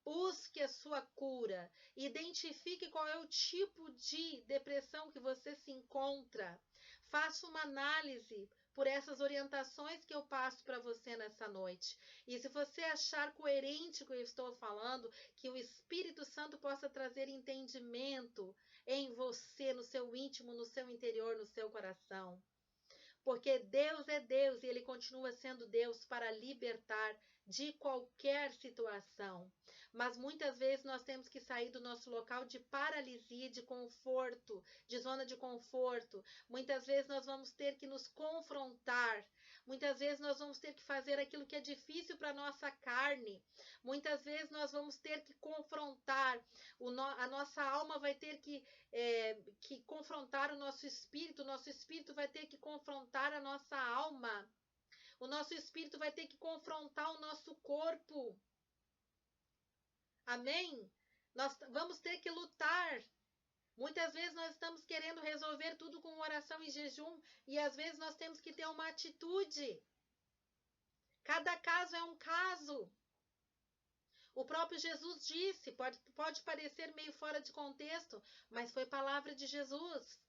Busque a sua cura. Identifique qual é o tipo de depressão que você se encontra. Faça uma análise por essas orientações que eu passo para você nessa noite. E se você achar coerente o que eu estou falando, que o Espírito Santo possa trazer entendimento em você, no seu íntimo, no seu interior, no seu coração. Porque Deus é Deus e Ele continua sendo Deus para libertar de qualquer situação. Mas muitas vezes nós temos que sair do nosso local de paralisia, de conforto, de zona de conforto. Muitas vezes nós vamos ter que nos confrontar. Muitas vezes nós vamos ter que fazer aquilo que é difícil para a nossa carne. Muitas vezes nós vamos ter que confrontar. A nossa alma vai ter que confrontar o nosso espírito vai ter que confrontar a nossa alma. O nosso espírito vai ter que confrontar o nosso corpo. Amém? Nós vamos ter que lutar. Muitas vezes nós estamos querendo resolver tudo com oração e jejum e às vezes nós temos que ter uma atitude. Cada caso é um caso. O próprio Jesus disse, pode parecer meio fora de contexto, mas foi palavra de Jesus.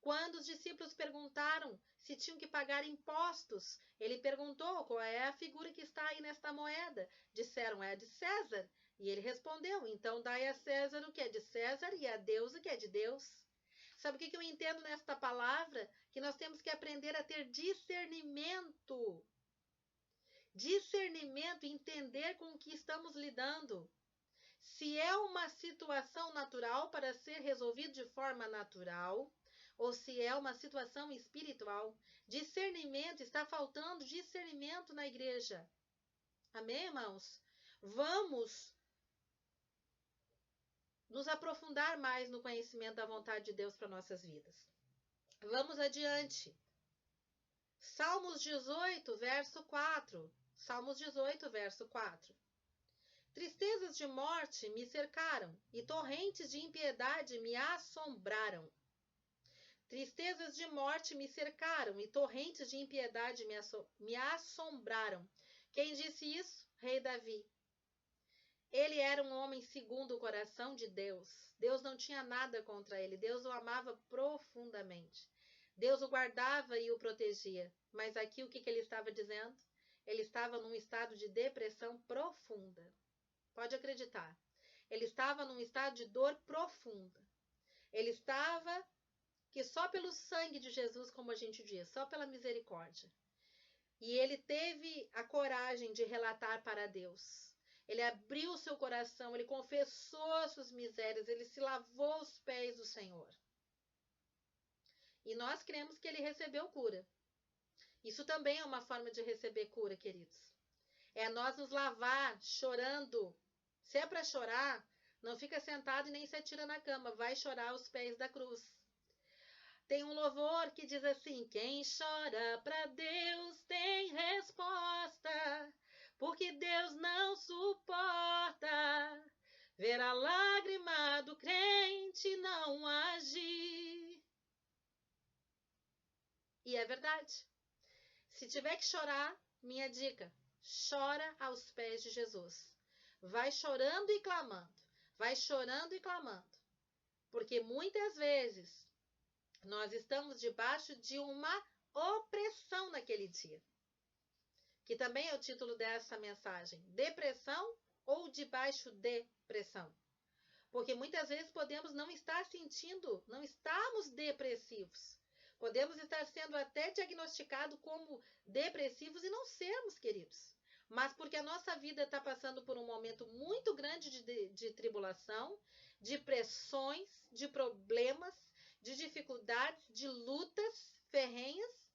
Quando os discípulos perguntaram se tinham que pagar impostos, ele perguntou qual é a figura que está aí nesta moeda. Disseram, é a de César. E ele respondeu, então dai a César o que é de César e a Deus o que é de Deus. Sabe o que eu entendo nesta palavra? Que nós temos que aprender a ter discernimento. Discernimento, entender com o que estamos lidando. Se é uma situação natural para ser resolvido de forma natural, ou se é uma situação espiritual. Discernimento, está faltando discernimento na igreja. Amém, irmãos? Vamos nos aprofundar mais no conhecimento da vontade de Deus para nossas vidas. Vamos adiante. Salmos 18, verso 4. Salmos 18, verso 4. Tristezas de morte me cercaram e torrentes de impiedade me assombraram. Tristezas de morte me cercaram e torrentes de impiedade me assombraram. Quem disse isso? Rei Davi. Ele era um homem segundo o coração de Deus. Deus não tinha nada contra ele. Deus o amava profundamente. Deus o guardava e o protegia. Mas aqui o que ele estava dizendo? Ele estava num estado de depressão profunda. Pode acreditar. Ele estava num estado de dor profunda. Ele estava que só pelo sangue de Jesus, como a gente diz, só pela misericórdia. E ele teve a coragem de relatar para Deus. Ele abriu seu coração, ele confessou as suas misérias, ele se lavou aos pés do Senhor. E nós cremos que ele recebeu cura. Isso também é uma forma de receber cura, queridos. É nós nos lavar chorando. Se é para chorar, não fica sentado e nem se atira na cama, vai chorar aos pés da cruz. Tem um louvor que diz assim: quem chora para Deus tem resposta, porque Deus não suporta ver a lágrima do crente não agir. E é verdade. Se tiver que chorar, minha dica, chora aos pés de Jesus. Vai chorando e clamando. Vai chorando e clamando. Porque muitas vezes nós estamos debaixo de uma opressão naquele dia. Que também é o título dessa mensagem. Depressão ou debaixo de pressão? Porque muitas vezes podemos não estar sentindo, não estamos depressivos. Podemos estar sendo até diagnosticados como depressivos e não sermos, queridos. Mas porque a nossa vida está passando por um momento muito grande de tribulação, de pressões, de problemas, de dificuldades, de lutas ferrenhas,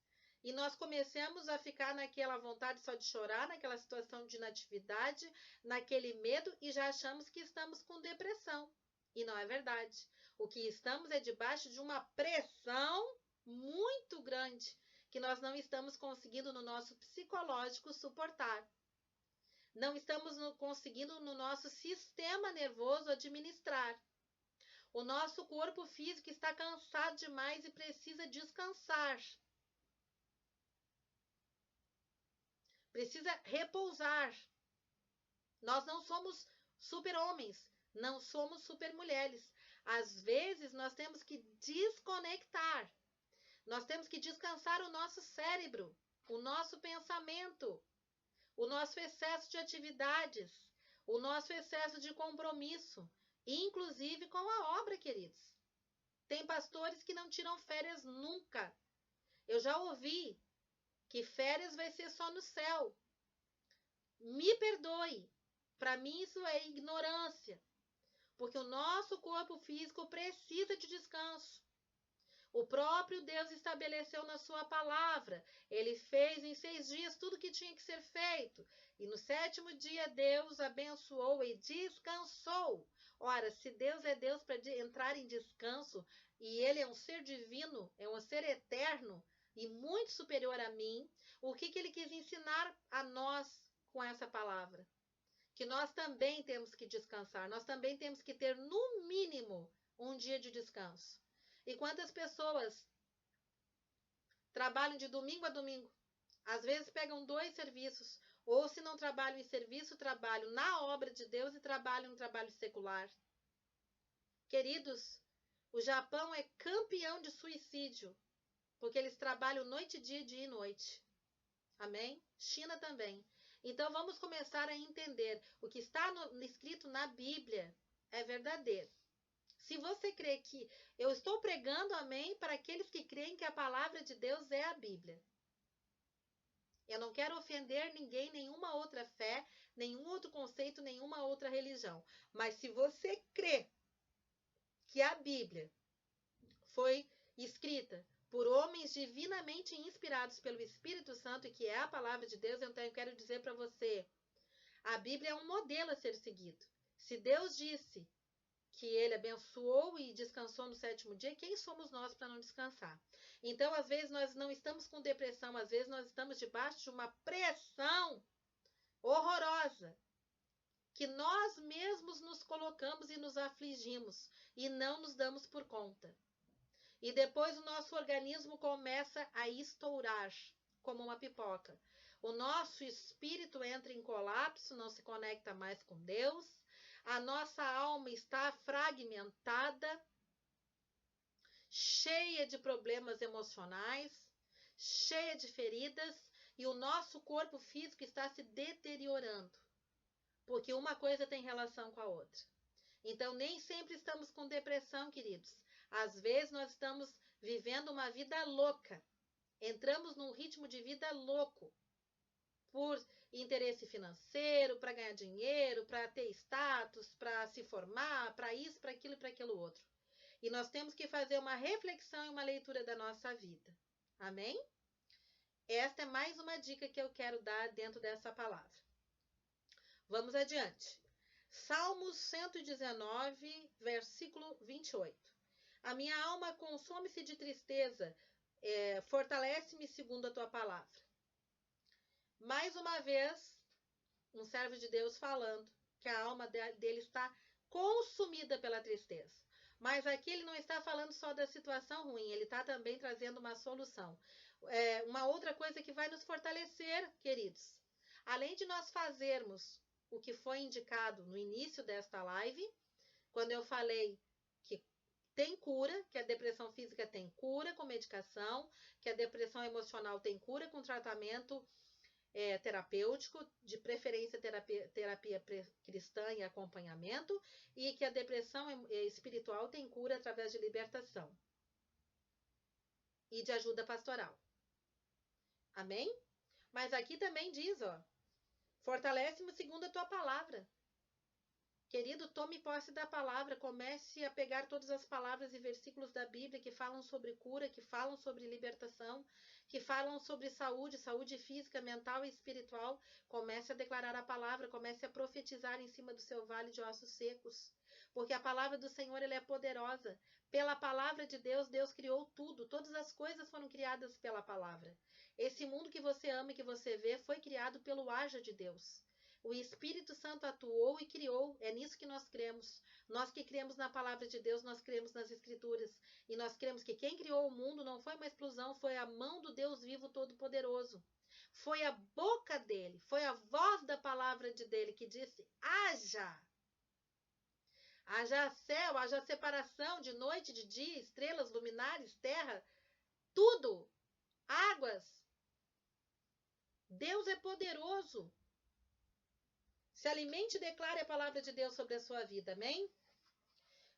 e nós começamos a ficar naquela vontade só de chorar, naquela situação de inatividade, naquele medo, e já achamos que estamos com depressão. E não é verdade. O que estamos é debaixo de uma pressão muito grande, que nós não estamos conseguindo no nosso psicológico suportar. Não estamos conseguindo no nosso sistema nervoso administrar. O nosso corpo físico está cansado demais e precisa descansar. Precisa repousar. Nós não somos super-homens, não somos super-mulheres. Às vezes, nós temos que desconectar. Nós temos que descansar o nosso cérebro, o nosso pensamento, o nosso excesso de atividades, o nosso excesso de compromisso, inclusive com a obra, queridos. Tem pastores que não tiram férias nunca. Eu já ouvi que férias vai ser só no céu. Me perdoe, para mim isso é ignorância, porque o nosso corpo físico precisa de descanso. O próprio Deus estabeleceu na sua palavra. Ele fez em 6 dias tudo o que tinha que ser feito. E no 7º dia Deus abençoou e descansou. Ora, se Deus é Deus para entrar em descanso, e Ele é um ser divino, é um ser eterno e muito superior a mim, o que Ele quis ensinar a nós com essa palavra? Que nós também temos que descansar. Nós também temos que ter, no mínimo, um dia de descanso. E quantas pessoas trabalham de domingo a domingo? Às vezes pegam 2 serviços. Ou se não trabalham em serviço, trabalham na obra de Deus e trabalham no trabalho secular. Queridos, o Japão é campeão de suicídio. Porque eles trabalham noite e dia, dia e noite. Amém? China também. Então vamos começar a entender. O que está escrito na Bíblia é verdadeiro. Se você crê que eu estou pregando, amém, para aqueles que creem que a palavra de Deus é a Bíblia. Eu não quero ofender ninguém, nenhuma outra fé, nenhum outro conceito, nenhuma outra religião. Mas se você crê que a Bíblia foi escrita por homens divinamente inspirados pelo Espírito Santo e que é a palavra de Deus, então eu quero dizer para você, a Bíblia é um modelo a ser seguido. Se Deus disse que ele abençoou e descansou no 7º dia, quem somos nós para não descansar? Então, às vezes, nós não estamos com depressão, às vezes nós estamos debaixo de uma pressão horrorosa, que nós mesmos nos colocamos e nos afligimos, e não nos damos por conta. E depois o nosso organismo começa a estourar, como uma pipoca. O nosso espírito entra em colapso, não se conecta mais com Deus, a nossa alma está fragmentada, cheia de problemas emocionais, cheia de feridas, e o nosso corpo físico está se deteriorando, porque uma coisa tem relação com a outra. Então, nem sempre estamos com depressão, queridos. Às vezes, nós estamos vivendo uma vida louca. Entramos num ritmo de vida louco, por interesse financeiro, para ganhar dinheiro, para ter status, para se formar, para isso, para aquilo e para aquilo outro. E nós temos que fazer uma reflexão e uma leitura da nossa vida. Amém? Esta é mais uma dica que eu quero dar dentro dessa palavra. Vamos adiante. Salmos 119, versículo 28. A minha alma consome-se de tristeza, fortalece-me segundo a tua palavra. Mais uma vez, um servo de Deus falando que a alma dele está consumida pela tristeza. Mas aqui ele não está falando só da situação ruim, ele está também trazendo uma solução. Uma outra coisa que vai nos fortalecer, queridos. Além de nós fazermos o que foi indicado no início desta live, quando eu falei que tem cura, que a depressão física tem cura com medicação, que a depressão emocional tem cura com tratamento terapêutico, de preferência terapia cristã e acompanhamento, e que a depressão espiritual tem cura através de libertação e de ajuda pastoral. Amém? Mas aqui também diz, fortalece-me segundo a tua palavra. Querido, tome posse da palavra, comece a pegar todas as palavras e versículos da Bíblia que falam sobre cura, que falam sobre libertação, que falam sobre saúde, saúde física, mental e espiritual. Comece a declarar a palavra, comece a profetizar em cima do seu vale de ossos secos. Porque a palavra do Senhor, ela é poderosa. Pela palavra de Deus, Deus criou tudo. Todas as coisas foram criadas pela palavra. Esse mundo que você ama e que você vê foi criado pelo haja de Deus. O Espírito Santo atuou e criou, é nisso que nós cremos. Nós que cremos na palavra de Deus, nós cremos nas Escrituras. E nós cremos que quem criou o mundo não foi uma explosão, foi a mão do Deus vivo todo-poderoso. Foi a boca dele, foi a voz da palavra dele que disse, haja. Haja céu, haja separação de noite, de dia, estrelas, luminares, terra, tudo, águas. Deus é poderoso. Se alimente e declare a palavra de Deus sobre a sua vida, amém?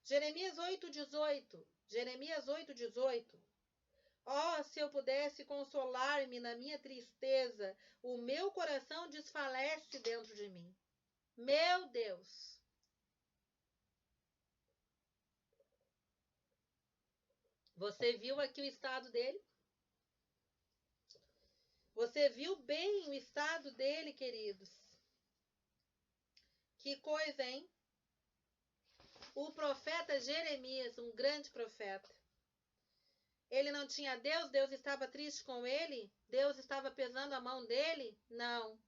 Jeremias 8:18. Jeremias 8:18. Se eu pudesse consolar-me na minha tristeza, o meu coração desfalece dentro de mim. Meu Deus! Você viu aqui o estado dele? Você viu bem o estado dele, queridos? Que coisa, hein? O profeta Jeremias, um grande profeta. Ele não tinha Deus? Deus estava triste com ele? Deus estava pesando a mão dele? Não.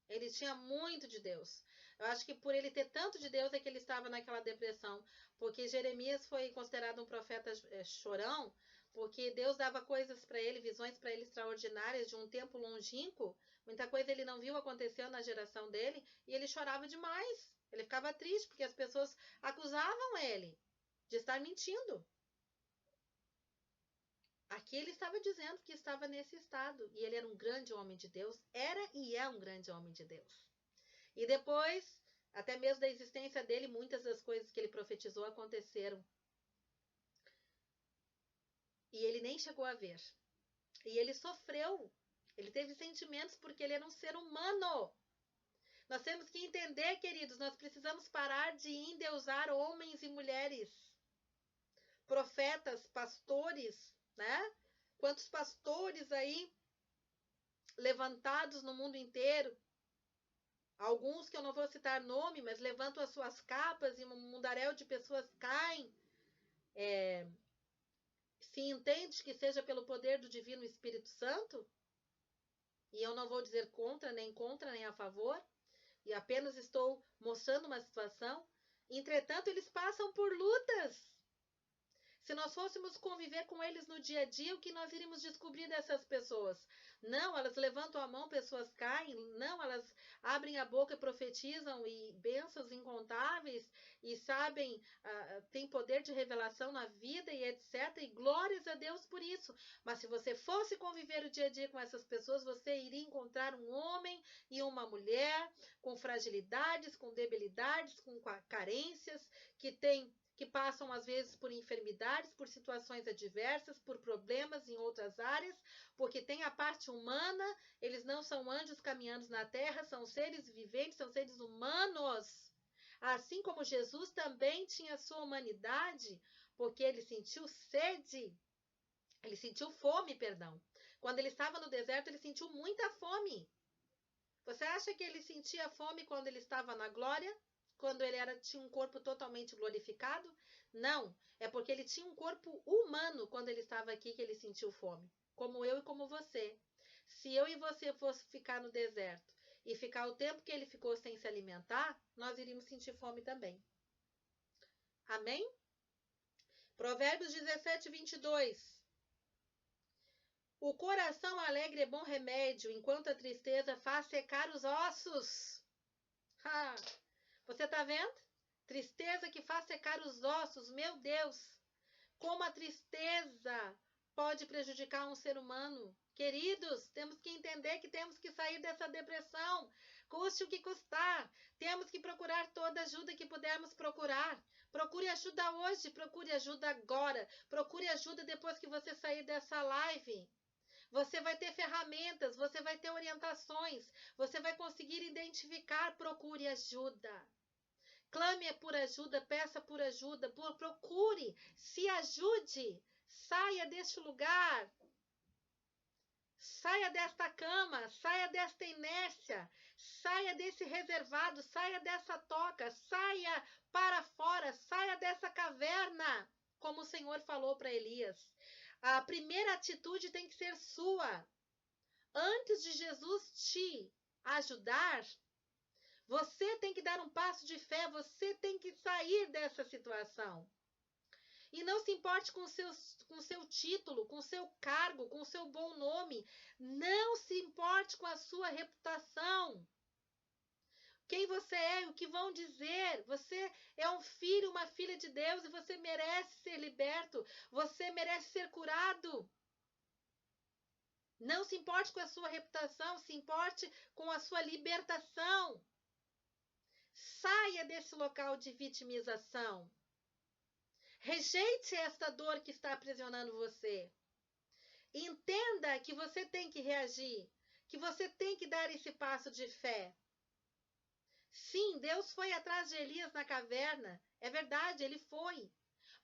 Ele tinha muito de Deus. Eu acho que por ele ter tanto de Deus é que ele estava naquela depressão. Porque Jeremias foi considerado um profeta chorão, porque Deus dava coisas para ele, visões para ele extraordinárias de um tempo longínquo. Muita coisa ele não viu acontecer na geração dele e ele chorava demais. Ele ficava triste porque as pessoas acusavam ele de estar mentindo. Aqui ele estava dizendo que estava nesse estado. E ele era um grande homem de Deus. Era e é um grande homem de Deus. E depois, até mesmo da existência dele, muitas das coisas que ele profetizou aconteceram. E ele nem chegou a ver. E ele sofreu. Ele teve sentimentos porque ele era um ser humano. Nós temos que entender, queridos, nós precisamos parar de endeusar homens e mulheres. Profetas, pastores, né? Quantos pastores aí levantados no mundo inteiro, Alguns que eu não vou citar nome, mas levantam as suas capas e um mundaréu de pessoas caem. Se entende que seja pelo poder do Divino Espírito Santo, e eu não vou dizer contra, nem a favor, e apenas estou mostrando uma situação. Entretanto, eles passam por lutas. Se nós fôssemos conviver com eles no dia a dia, o que nós iríamos descobrir dessas pessoas? Não, elas levantam a mão, pessoas caem. Não, elas abrem a boca e profetizam e bênçãos incontáveis e sabem, têm poder de revelação na vida e etc. E glórias a Deus por isso. Mas se você fosse conviver o dia a dia com essas pessoas, você iria encontrar um homem e uma mulher com fragilidades, com debilidades, com carências, que passam às vezes por enfermidades, por situações adversas, por problemas em outras áreas, porque tem a parte humana, eles não são anjos caminhando na terra, são seres viventes, são seres humanos. Assim como Jesus também tinha sua humanidade, porque ele sentiu sede, ele sentiu fome, perdão. Quando ele estava no deserto, ele sentiu muita fome. Você acha que ele sentia fome quando ele estava na glória? Quando ele tinha um corpo totalmente glorificado? Não, é porque ele tinha um corpo humano quando ele estava aqui que ele sentiu fome. Como eu e como você. Se eu e você fosse ficar no deserto e ficar o tempo que ele ficou sem se alimentar, nós iríamos sentir fome também. Amém? Provérbios 17, 22. O coração alegre é bom remédio, enquanto a tristeza faz secar os ossos. Ha! Você está vendo? Tristeza que faz secar os ossos. Meu Deus! Como a tristeza pode prejudicar um ser humano. Queridos, temos que entender que temos que sair dessa depressão. Custe o que custar. Temos que procurar toda ajuda que pudermos procurar. Procure ajuda hoje, procure ajuda agora. Procure ajuda depois que você sair dessa live. Você vai ter ferramentas, você vai ter orientações, você vai conseguir identificar, procure ajuda. Clame por ajuda, peça por ajuda, procure, se ajude, saia deste lugar, saia desta cama, saia desta inércia, saia desse reservado, saia dessa toca, saia para fora, saia dessa caverna, como o Senhor falou para Elias. A primeira atitude tem que ser sua. Antes de Jesus te ajudar, você tem que dar um passo de fé, você tem que sair dessa situação. E não se importe com seu título, com seu cargo, com seu bom nome. Não se importe com a sua reputação. Quem você é, o que vão dizer. Você é um filho, uma filha de Deus e você merece ser liberto. Você merece ser curado. Não se importe com a sua reputação, se importe com a sua libertação. Saia desse local de vitimização. Rejeite esta dor que está aprisionando você. Entenda que você tem que reagir, que você tem que dar esse passo de fé. Sim, Deus foi atrás de Elias na caverna. É verdade, ele foi.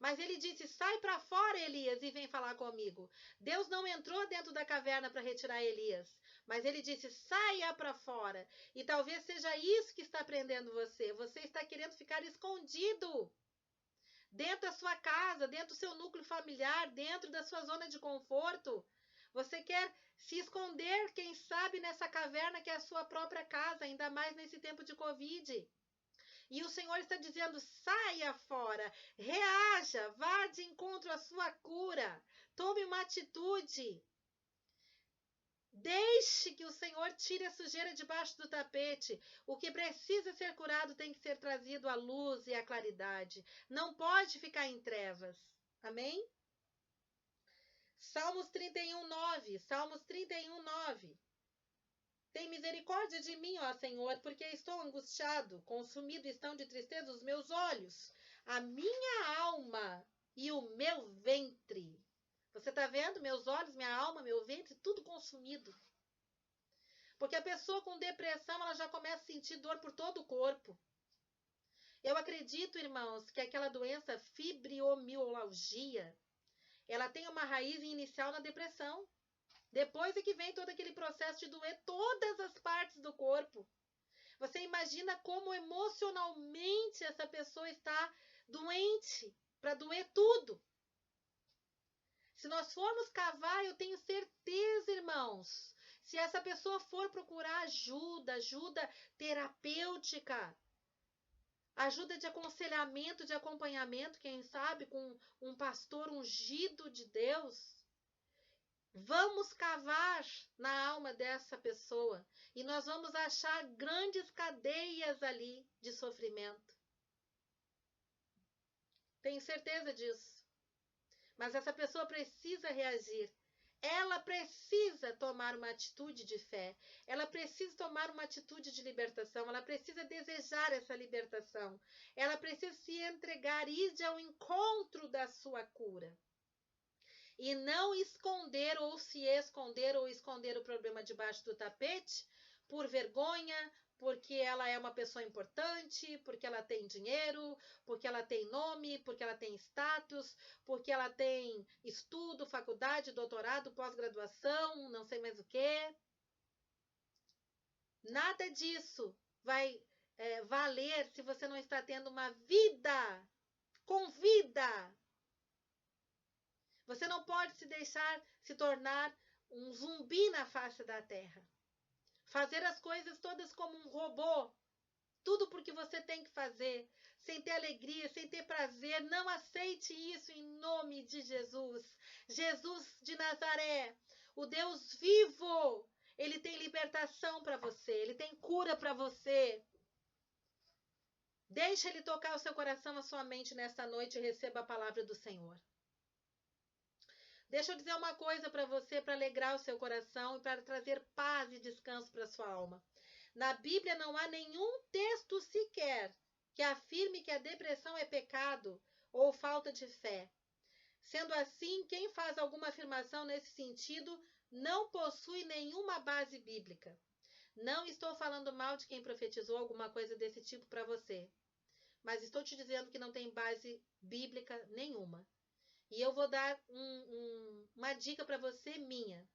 Mas ele disse, sai para fora, Elias, e vem falar comigo. Deus não entrou dentro da caverna para retirar Elias. Mas ele disse, saia para fora. E talvez seja isso que está prendendo você. Você está querendo ficar escondido. Dentro da sua casa, dentro do seu núcleo familiar, dentro da sua zona de conforto. Você quer se esconder, quem sabe, nessa caverna que é a sua própria casa, ainda mais nesse tempo de Covid. E o Senhor está dizendo, saia fora, reaja, vá de encontro à sua cura, tome uma atitude. Deixe que o Senhor tire a sujeira debaixo do tapete. O que precisa ser curado tem que ser trazido à luz e à claridade. Não pode ficar em trevas. Amém? Salmos 31:9. Salmos 31:9. Tem misericórdia de mim, ó Senhor, porque estou angustiado, consumido estão de tristeza os meus olhos, a minha alma e o meu ventre. Você está vendo? Meus olhos, minha alma, meu ventre, tudo consumido. Porque a pessoa com depressão, ela já começa a sentir dor por todo o corpo. Eu acredito, irmãos, que aquela doença fibromialgia, ela tem uma raiz inicial na depressão. Depois é que vem todo aquele processo de doer todas as partes do corpo. Você imagina como emocionalmente essa pessoa está doente, para doer tudo. Se nós formos cavar, eu tenho certeza, irmãos, se essa pessoa for procurar ajuda terapêutica, ajuda de aconselhamento, de acompanhamento, quem sabe, com um pastor ungido de Deus, vamos cavar na alma dessa pessoa e nós vamos achar grandes cadeias ali de sofrimento. Tenho certeza disso. Mas essa pessoa precisa reagir. Ela precisa tomar uma atitude de fé. Ela precisa tomar uma atitude de libertação. Ela precisa desejar essa libertação. Ela precisa se entregar, ir ao encontro da sua cura. E não esconder ou esconder o problema debaixo do tapete por vergonha, porque ela é uma pessoa importante, porque ela tem dinheiro, porque ela tem nome, porque ela tem status, porque ela tem estudo, faculdade, doutorado, pós-graduação, não sei mais o quê. Nada disso vai valer se você não está tendo uma vida com vida. Você não pode se deixar se tornar um zumbi na face da terra. Fazer as coisas todas como um robô. Tudo porque você tem que fazer, sem ter alegria, sem ter prazer. Não aceite isso em nome de Jesus. Jesus de Nazaré, o Deus vivo, ele tem libertação para você, ele tem cura para você. Deixe ele tocar o seu coração, a sua mente nesta noite e receba a palavra do Senhor. Deixa eu dizer uma coisa para você, para alegrar o seu coração e para trazer paz e descanso para a sua alma. Na Bíblia não há nenhum texto sequer que afirme que a depressão é pecado ou falta de fé. Sendo assim, quem faz alguma afirmação nesse sentido não possui nenhuma base bíblica. Não estou falando mal de quem profetizou alguma coisa desse tipo para você, mas estou te dizendo que não tem base bíblica nenhuma. E eu vou dar uma dica para você minha.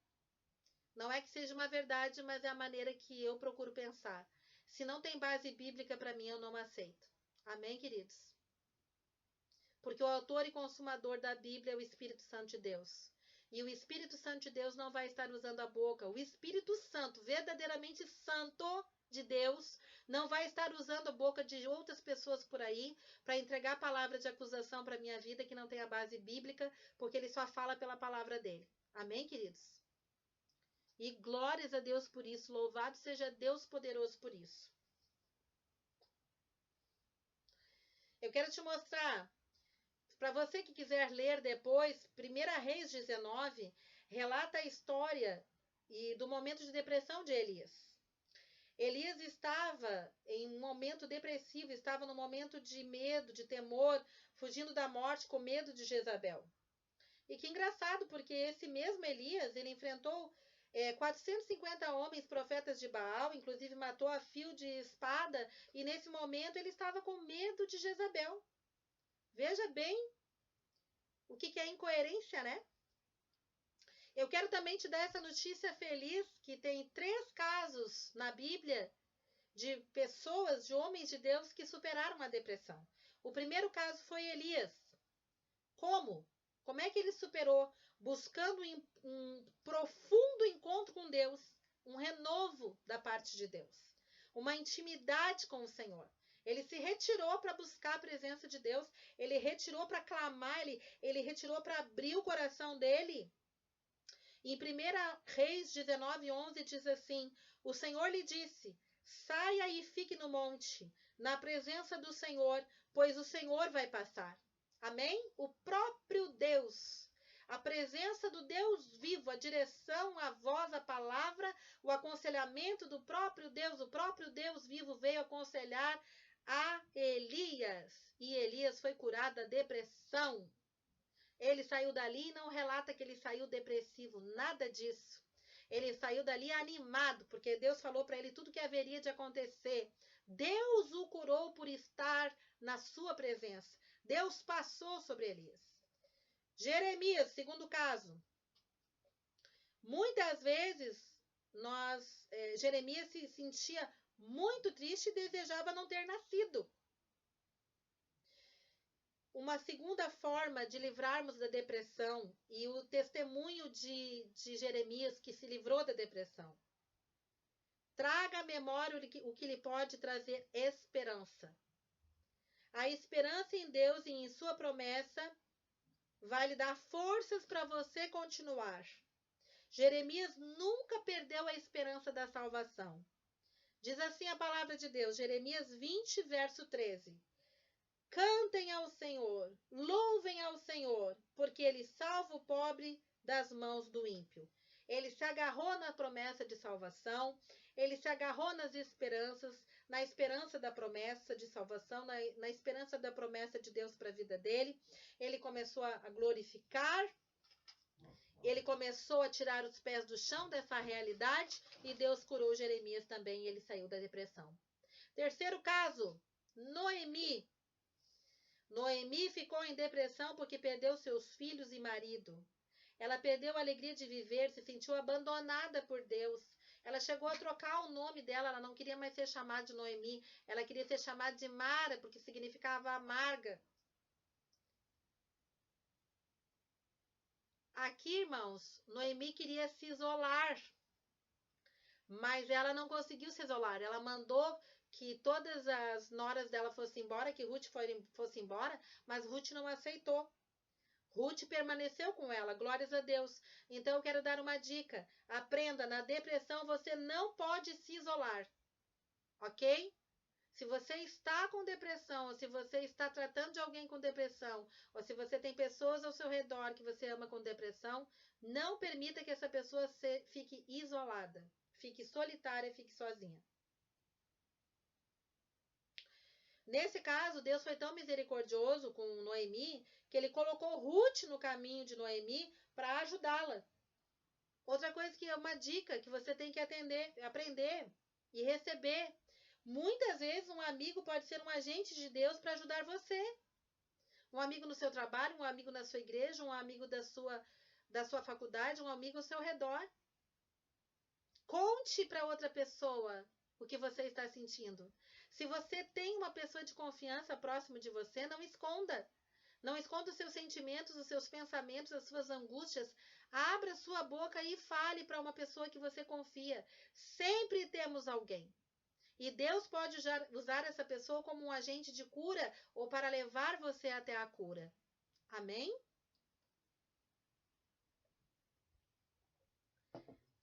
Não é que seja uma verdade, mas é a maneira que eu procuro pensar. Se não tem base bíblica para mim, eu não aceito. Amém, queridos? Porque o autor e consumador da Bíblia é o Espírito Santo de Deus. E o Espírito Santo de Deus não vai estar usando a boca. O Espírito Santo, verdadeiramente santo de Deus, não vai estar usando a boca de outras pessoas por aí para entregar palavras de acusação para a minha vida que não tem a base bíblica, porque ele só fala pela palavra dele. Amém, queridos? E glórias a Deus por isso. Louvado seja Deus poderoso por isso. Eu quero te mostrar, para você que quiser ler depois, 1 Reis 19, relata a história do momento de depressão de Elias. Elias estava em um momento depressivo, estava num momento de medo, de temor, fugindo da morte, com medo de Jezabel. E que engraçado, porque esse mesmo Elias, ele enfrentou 450 homens profetas de Baal, inclusive matou a fio de espada, e nesse momento ele estava com medo de Jezabel. Veja bem o que é incoerência, né? Eu quero também te dar essa notícia feliz, que tem 3 casos na Bíblia de pessoas, de homens de Deus que superaram a depressão. O primeiro caso foi Elias. Como? Como é que ele superou? Buscando um profundo encontro com Deus, um renovo da parte de Deus, uma intimidade com o Senhor. Ele se retirou para buscar a presença de Deus, ele retirou para clamar, ele retirou para abrir o coração dele. Em 1 Reis 19:11 diz assim: o Senhor lhe disse: saia e fique no monte, na presença do Senhor, pois o Senhor vai passar. Amém? O próprio Deus, a presença do Deus vivo, a direção, a voz, a palavra, o aconselhamento do próprio Deus, o próprio Deus vivo veio aconselhar a Elias. E Elias foi curado da depressão. Ele saiu dali e não relata que ele saiu depressivo, nada disso. Ele saiu dali animado, porque Deus falou para ele tudo o que haveria de acontecer. Deus o curou por estar na sua presença. Deus passou sobre Elias. Jeremias, segundo caso. Muitas vezes Jeremias se sentia muito triste e desejava não ter nascido. Uma segunda forma de livrarmos da depressão e o testemunho de Jeremias que se livrou da depressão. Traga à memória o que lhe pode trazer esperança. A esperança em Deus e em sua promessa vai lhe dar forças para você continuar. Jeremias nunca perdeu a esperança da salvação. Diz assim a palavra de Deus, Jeremias 20, verso 13. Cantem ao Senhor, louvem ao Senhor, porque Ele salva o pobre das mãos do ímpio. Ele se agarrou na promessa de salvação, ele se agarrou nas esperanças, na esperança da promessa de salvação, na esperança da promessa de Deus para a vida dele. Ele começou a glorificar, ele começou a tirar os pés do chão dessa realidade e Deus curou Jeremias também e ele saiu da depressão. Terceiro caso, Noemi. Noemi ficou em depressão porque perdeu seus filhos e marido. Ela perdeu a alegria de viver, se sentiu abandonada por Deus. Ela chegou a trocar o nome dela, ela não queria mais ser chamada de Noemi, ela queria ser chamada de Mara, porque significava amarga. Aqui, irmãos, Noemi queria se isolar, mas ela não conseguiu se isolar. Ela mandou que todas as noras dela fossem embora, que Ruth fosse embora, mas Ruth não aceitou. Ruth permaneceu com ela, glórias a Deus. Então eu quero dar uma dica. Aprenda, na depressão você não pode se isolar, ok? Se você está com depressão, ou se você está tratando de alguém com depressão, ou se você tem pessoas ao seu redor que você ama com depressão, não permita que essa pessoa fique isolada, fique solitária, fique sozinha. Nesse caso, Deus foi tão misericordioso com Noemi que ele colocou Ruth no caminho de Noemi para ajudá-la. Outra coisa que é uma dica que você tem que aprender e receber. Muitas vezes um amigo pode ser um agente de Deus para ajudar você. Um amigo no seu trabalho, um amigo na sua igreja, um amigo da sua faculdade, um amigo ao seu redor. Conte para outra pessoa o que você está sentindo. Se você tem uma pessoa de confiança próximo de você, não esconda. Não esconda os seus sentimentos, os seus pensamentos, as suas angústias. Abra sua boca e fale para uma pessoa que você confia. Sempre temos alguém. E Deus pode usar essa pessoa como um agente de cura ou para levar você até a cura. Amém?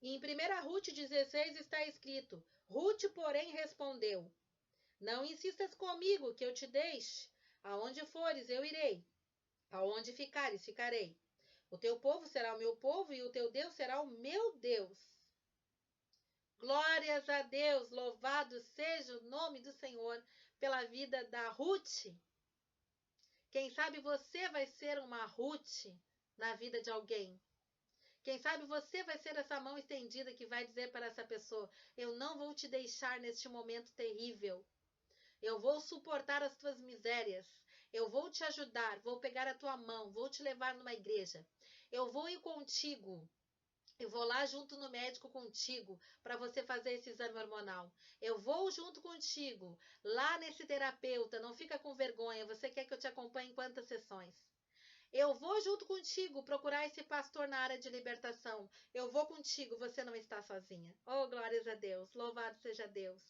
E em 1 Ruth 16 está escrito: Ruth, porém, respondeu: Não insistas comigo que eu te deixe. Aonde fores, eu irei. Aonde ficares, ficarei. O teu povo será o meu povo e o teu Deus será o meu Deus. Glórias a Deus, louvado seja o nome do Senhor pela vida da Ruth. Quem sabe você vai ser uma Ruth na vida de alguém. Quem sabe você vai ser essa mão estendida que vai dizer para essa pessoa: eu não vou te deixar neste momento terrível. Eu vou suportar as tuas misérias. Eu vou te ajudar, vou pegar a tua mão, vou te levar numa igreja. Eu vou ir contigo. Eu vou lá junto no médico contigo para você fazer esse exame hormonal. Eu vou junto contigo lá nesse terapeuta. Não fica com vergonha. Você quer que eu te acompanhe em quantas sessões? Eu vou junto contigo procurar esse pastor na área de libertação. Eu vou contigo, você não está sozinha. Oh, glórias a Deus. Louvado seja Deus.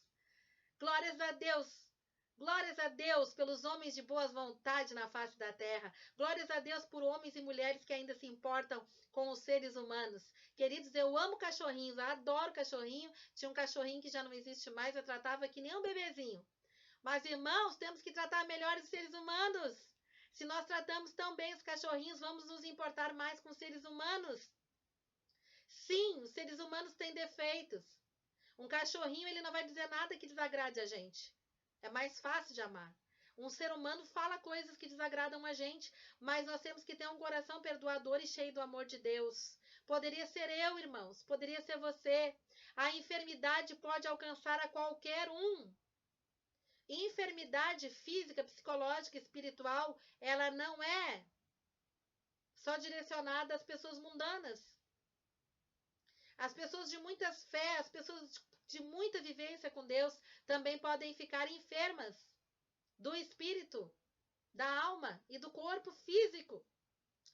Glórias a Deus. Glórias a Deus pelos homens de boas vontade na face da terra. Glórias a Deus por homens e mulheres que ainda se importam com os seres humanos. Queridos, eu amo cachorrinhos, eu adoro cachorrinho. Tinha um cachorrinho que já não existe mais, eu tratava que nem um bebezinho. Mas, irmãos, temos que tratar melhor os seres humanos. Se nós tratamos tão bem os cachorrinhos, vamos nos importar mais com os seres humanos. Sim, os seres humanos têm defeitos. Um cachorrinho, ele não vai dizer nada que desagrade a gente. É mais fácil de amar. Um ser humano fala coisas que desagradam a gente, mas nós temos que ter um coração perdoador e cheio do amor de Deus. Poderia ser eu, irmãos, poderia ser você. A enfermidade pode alcançar a qualquer um. Enfermidade física, psicológica, espiritual, ela não é só direcionada às pessoas mundanas. As pessoas de muitas fé, as pessoas de muita vivência com Deus também podem ficar enfermas do espírito, da alma e do corpo físico.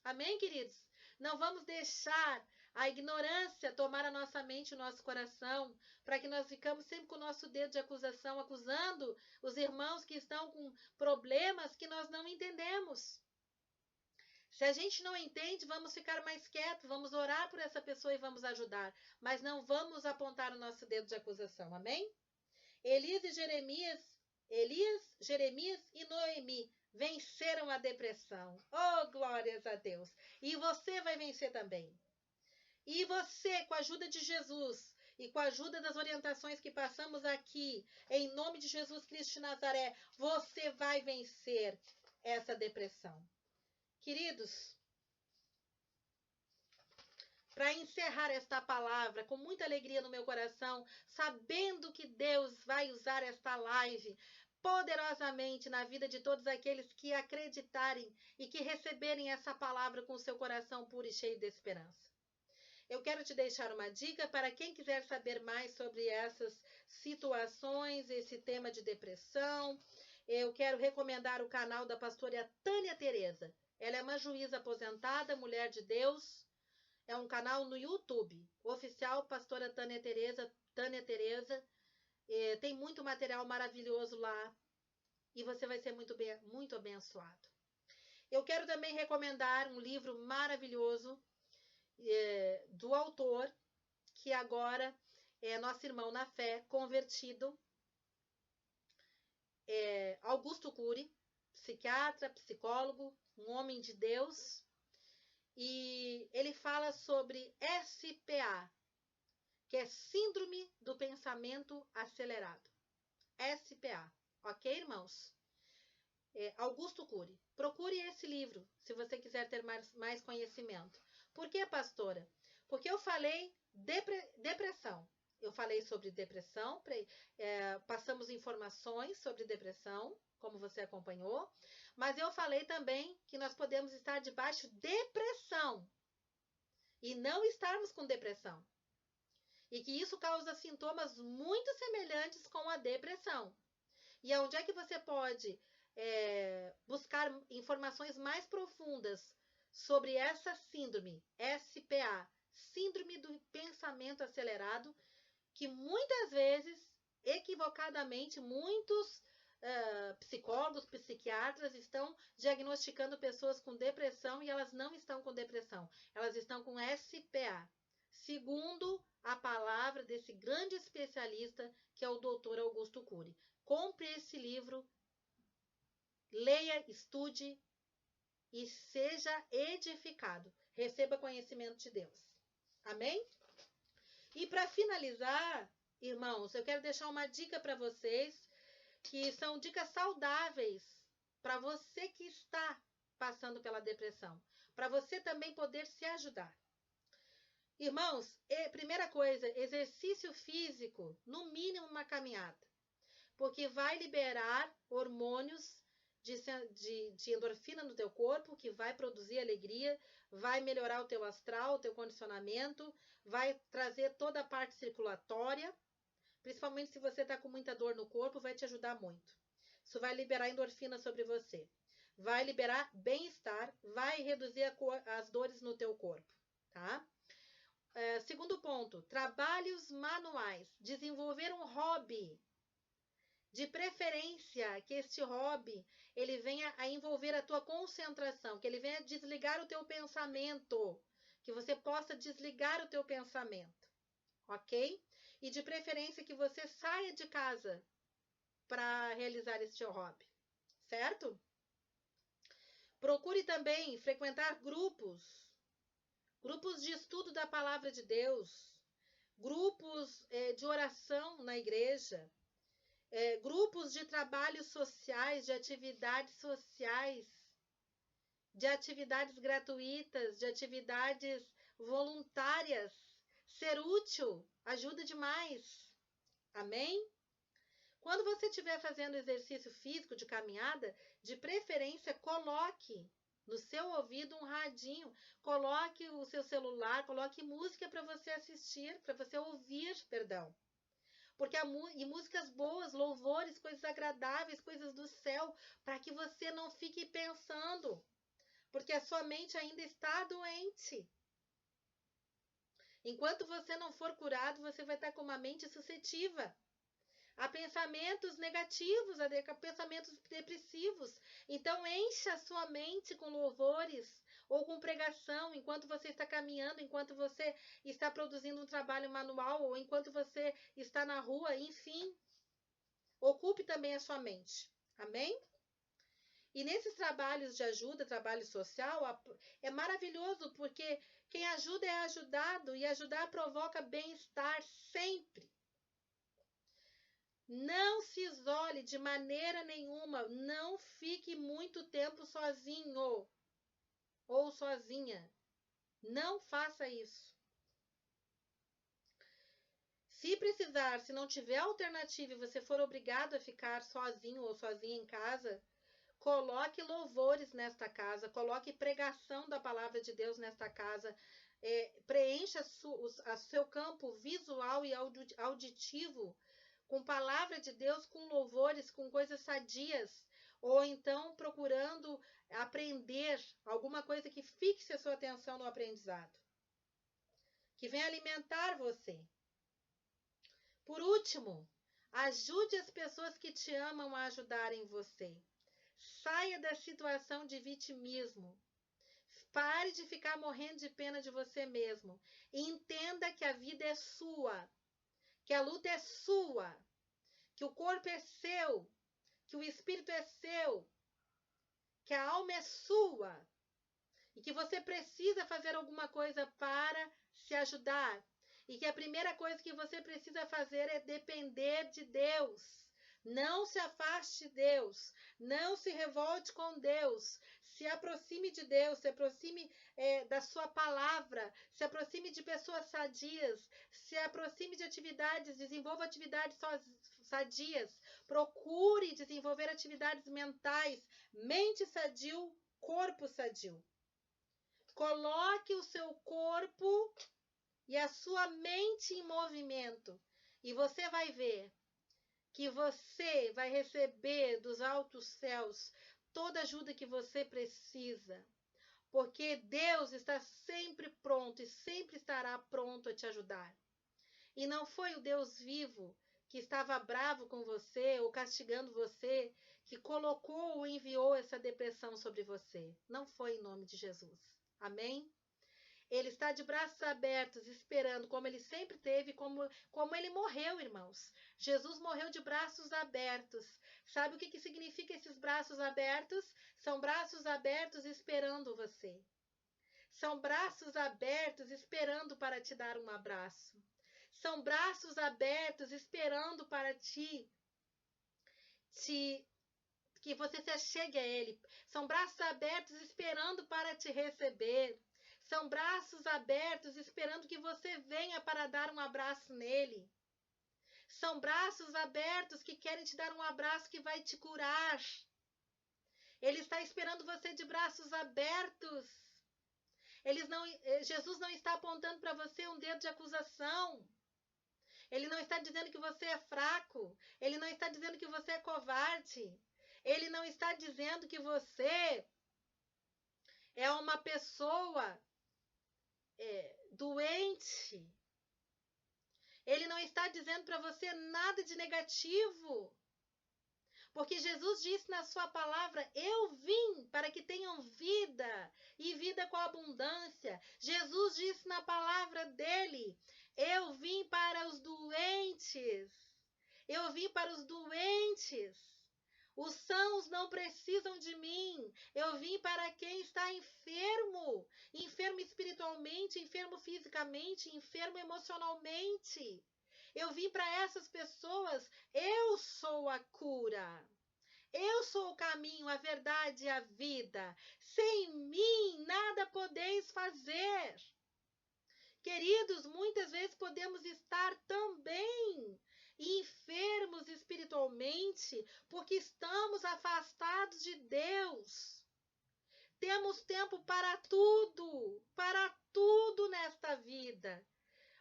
Amém, queridos? Não vamos deixar a ignorância tomar a nossa mente e o nosso coração, para que nós ficamos sempre com o nosso dedo de acusação, acusando os irmãos que estão com problemas que nós não entendemos. Se a gente não entende, vamos ficar mais quietos, vamos orar por essa pessoa e vamos ajudar, mas não vamos apontar o nosso dedo de acusação, amém? Elias, Jeremias e Noemi venceram a depressão. Oh, glórias a Deus! E você vai vencer também. E você, com a ajuda de Jesus e com a ajuda das orientações que passamos aqui, em nome de Jesus Cristo de Nazaré, você vai vencer essa depressão. Queridos, para encerrar esta palavra com muita alegria no meu coração, sabendo que Deus vai usar esta live poderosamente na vida de todos aqueles que acreditarem e que receberem essa palavra com o seu coração puro e cheio de esperança. Eu quero te deixar uma dica para quem quiser saber mais sobre essas situações, esse tema de depressão. Eu quero recomendar o canal da pastora Tânia Tereza. Ela é uma juíza aposentada, mulher de Deus. É um canal no YouTube, oficial pastora Tânia Tereza. Tem muito material maravilhoso lá e você vai ser muito abençoado. Eu quero também recomendar um livro maravilhoso do autor, que agora é nosso irmão na fé, convertido, Augusto Cury, psiquiatra, psicólogo, um homem de Deus, e ele fala sobre SPA, que é Síndrome do Pensamento Acelerado. SPA, ok, irmãos? Augusto Cury. Procure esse livro, se você quiser ter mais conhecimento. Por que, pastora? Porque eu falei depressão. Eu falei sobre depressão, passamos informações sobre depressão, como você acompanhou, mas eu falei também que nós podemos estar debaixo de pressão e não estarmos com depressão. E que isso causa sintomas muito semelhantes com a depressão. E onde é que você pode buscar informações mais profundas sobre essa síndrome, SPA, Síndrome do Pensamento Acelerado, que muitas vezes, equivocadamente, muitos psicólogos, psiquiatras estão diagnosticando pessoas com depressão e elas não estão com depressão, elas estão com SPA, segundo a palavra desse grande especialista que é o Dr. Augusto Cury. Compre esse livro, leia, estude e seja edificado. Receba conhecimento de Deus. Amém? E para finalizar, irmãos, eu quero deixar uma dica para vocês, que são dicas saudáveis para você que está passando pela depressão, para você também poder se ajudar. Irmãos, primeira coisa, exercício físico, no mínimo uma caminhada, porque vai liberar hormônios de endorfina no teu corpo, que vai produzir alegria, vai melhorar o teu astral, o teu condicionamento, vai trazer toda a parte circulatória, principalmente se você está com muita dor no corpo, vai te ajudar muito. Isso vai liberar endorfina sobre você, vai liberar bem-estar, vai reduzir as dores no teu corpo, tá? Segundo ponto, trabalhos manuais, desenvolver um hobby. De preferência que este hobby ele venha a envolver a tua concentração, que ele venha a desligar o teu pensamento, que você possa desligar o teu pensamento, ok? E de preferência que você saia de casa para realizar este hobby, certo? Procure também frequentar grupos de estudo da palavra de Deus, grupos de oração na igreja, grupos de trabalhos sociais, de atividades gratuitas, de atividades voluntárias. Ser útil ajuda demais. Amém? Quando você estiver fazendo exercício físico de caminhada, de preferência, coloque no seu ouvido um radinho, coloque o seu celular, coloque música para você assistir, para você ouvir, perdão. porque e músicas boas, louvores, coisas agradáveis, coisas do céu, para que você não fique pensando, porque a sua mente ainda está doente. Enquanto você não for curado, você vai estar com uma mente suscetível a pensamentos negativos, a pensamentos depressivos. Então, encha a sua mente com louvores ou com pregação enquanto você está caminhando, enquanto você está produzindo um trabalho manual ou enquanto você está na rua, enfim. Ocupe também a sua mente. Amém? E nesses trabalhos de ajuda, trabalho social, é maravilhoso porque quem ajuda é ajudado e ajudar provoca bem-estar sempre. Não se isole de maneira nenhuma, não fique muito tempo sozinho ou sozinha. Não faça isso. Se precisar, se não tiver alternativa e você for obrigado a ficar sozinho ou sozinha em casa, coloque louvores nesta casa, coloque pregação da palavra de Deus nesta casa, preencha o seu campo visual e auditivo com palavra de Deus, com louvores, com coisas sadias, ou então procurando aprender alguma coisa que fixe a sua atenção no aprendizado, que venha alimentar você. Por último, ajude as pessoas que te amam a ajudarem você. Saia da situação de vitimismo. Pare de ficar morrendo de pena de você mesmo. Entenda que a vida é sua, que a luta é sua, que o corpo é seu, que o espírito é seu, que a alma é sua e que você precisa fazer alguma coisa para se ajudar e que a primeira coisa que você precisa fazer é depender de Deus. Não se afaste de Deus, não se revolte com Deus, se aproxime de Deus, se aproxime da sua palavra, se aproxime de pessoas sadias, se aproxime de atividades, desenvolva atividades sadias, procure desenvolver atividades mentais, mente sadio, corpo sadio. Coloque o seu corpo e a sua mente em movimento e você vai ver que você vai receber dos altos céus toda a ajuda que você precisa, porque Deus está sempre pronto e sempre estará pronto a te ajudar. E não foi o Deus vivo que estava bravo com você ou castigando você, que colocou ou enviou essa depressão sobre você. Não foi em nome de Jesus. Amém? Ele está de braços abertos, esperando, como ele sempre teve, como ele morreu, irmãos. Jesus morreu de braços abertos. Sabe o que significa esses braços abertos? São braços abertos esperando você. São braços abertos esperando para te dar um abraço. São braços abertos esperando para que você se achegue a Ele. São braços abertos esperando para te receber. São braços abertos esperando que você venha para dar um abraço nele. São braços abertos que querem te dar um abraço que vai te curar. Ele está esperando você de braços abertos. Jesus não está apontando para você um dedo de acusação. Ele não está dizendo que você é fraco. Ele não está dizendo que você é covarde. Ele não está dizendo que você é uma pessoa doente. Ele não está dizendo para você nada de negativo. Porque Jesus disse na sua palavra, eu vim para que tenham vida e vida com abundância. Jesus disse na palavra dele, eu vim para os doentes. Eu vim para os doentes. Os sãos não precisam de mim. Eu vim para quem está enfermo. Enfermo espiritualmente, enfermo fisicamente, enfermo emocionalmente. Eu vim para essas pessoas. Eu sou a cura. Eu sou o caminho, a verdade e a vida. Sem mim, nada podeis fazer. Queridos, muitas vezes podemos estar também enfermos espiritualmente porque estamos afastados de Deus. Temos tempo para tudo nesta vida.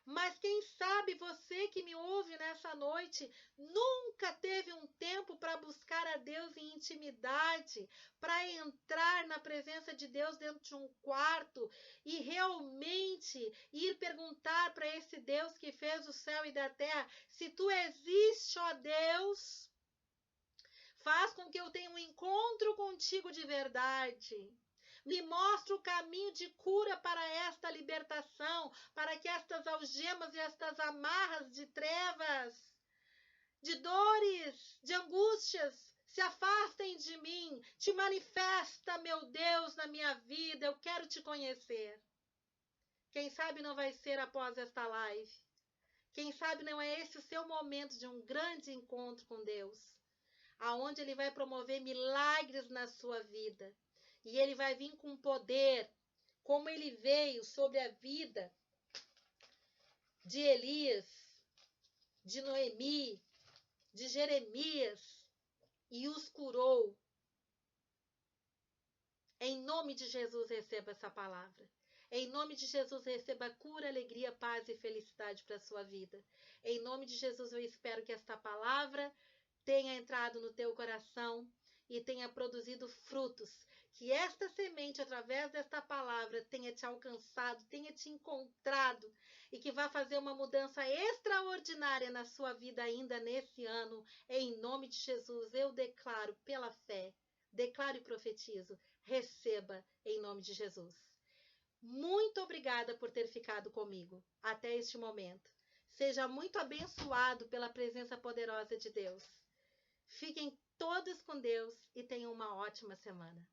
Mas quem sabe você que me ouve nessa noite nunca teve um tempo para buscar a Deus em intimidade, para entrar na presença de Deus dentro de um quarto e realmente ir perguntar para esse Deus que fez o céu e da terra: se tu existe, ó Deus, faz com que eu tenha um encontro contigo de verdade. Me mostra o caminho de cura para esta libertação, para que estas algemas e estas amarras de trevas, de dores, de angústias, se afastem de mim. Te manifesta, meu Deus, na minha vida. Eu quero te conhecer. Quem sabe não vai ser após esta live. Quem sabe não é esse o seu momento de um grande encontro com Deus, aonde Ele vai promover milagres na sua vida. E Ele vai vir com poder, como Ele veio sobre a vida de Elias, de Noemi, de Jeremias, e os curou. Em nome de Jesus, receba essa palavra. Em nome de Jesus, receba cura, alegria, paz e felicidade para a sua vida. Em nome de Jesus, eu espero que esta palavra tenha entrado no teu coração e tenha produzido frutos. Que esta semente, através desta palavra, tenha te alcançado, tenha te encontrado e que vá fazer uma mudança extraordinária na sua vida ainda nesse ano. Em nome de Jesus, eu declaro pela fé, declaro e profetizo, receba em nome de Jesus. Muito obrigada por ter ficado comigo até este momento. Seja muito abençoado pela presença poderosa de Deus. Fiquem todos com Deus e tenham uma ótima semana.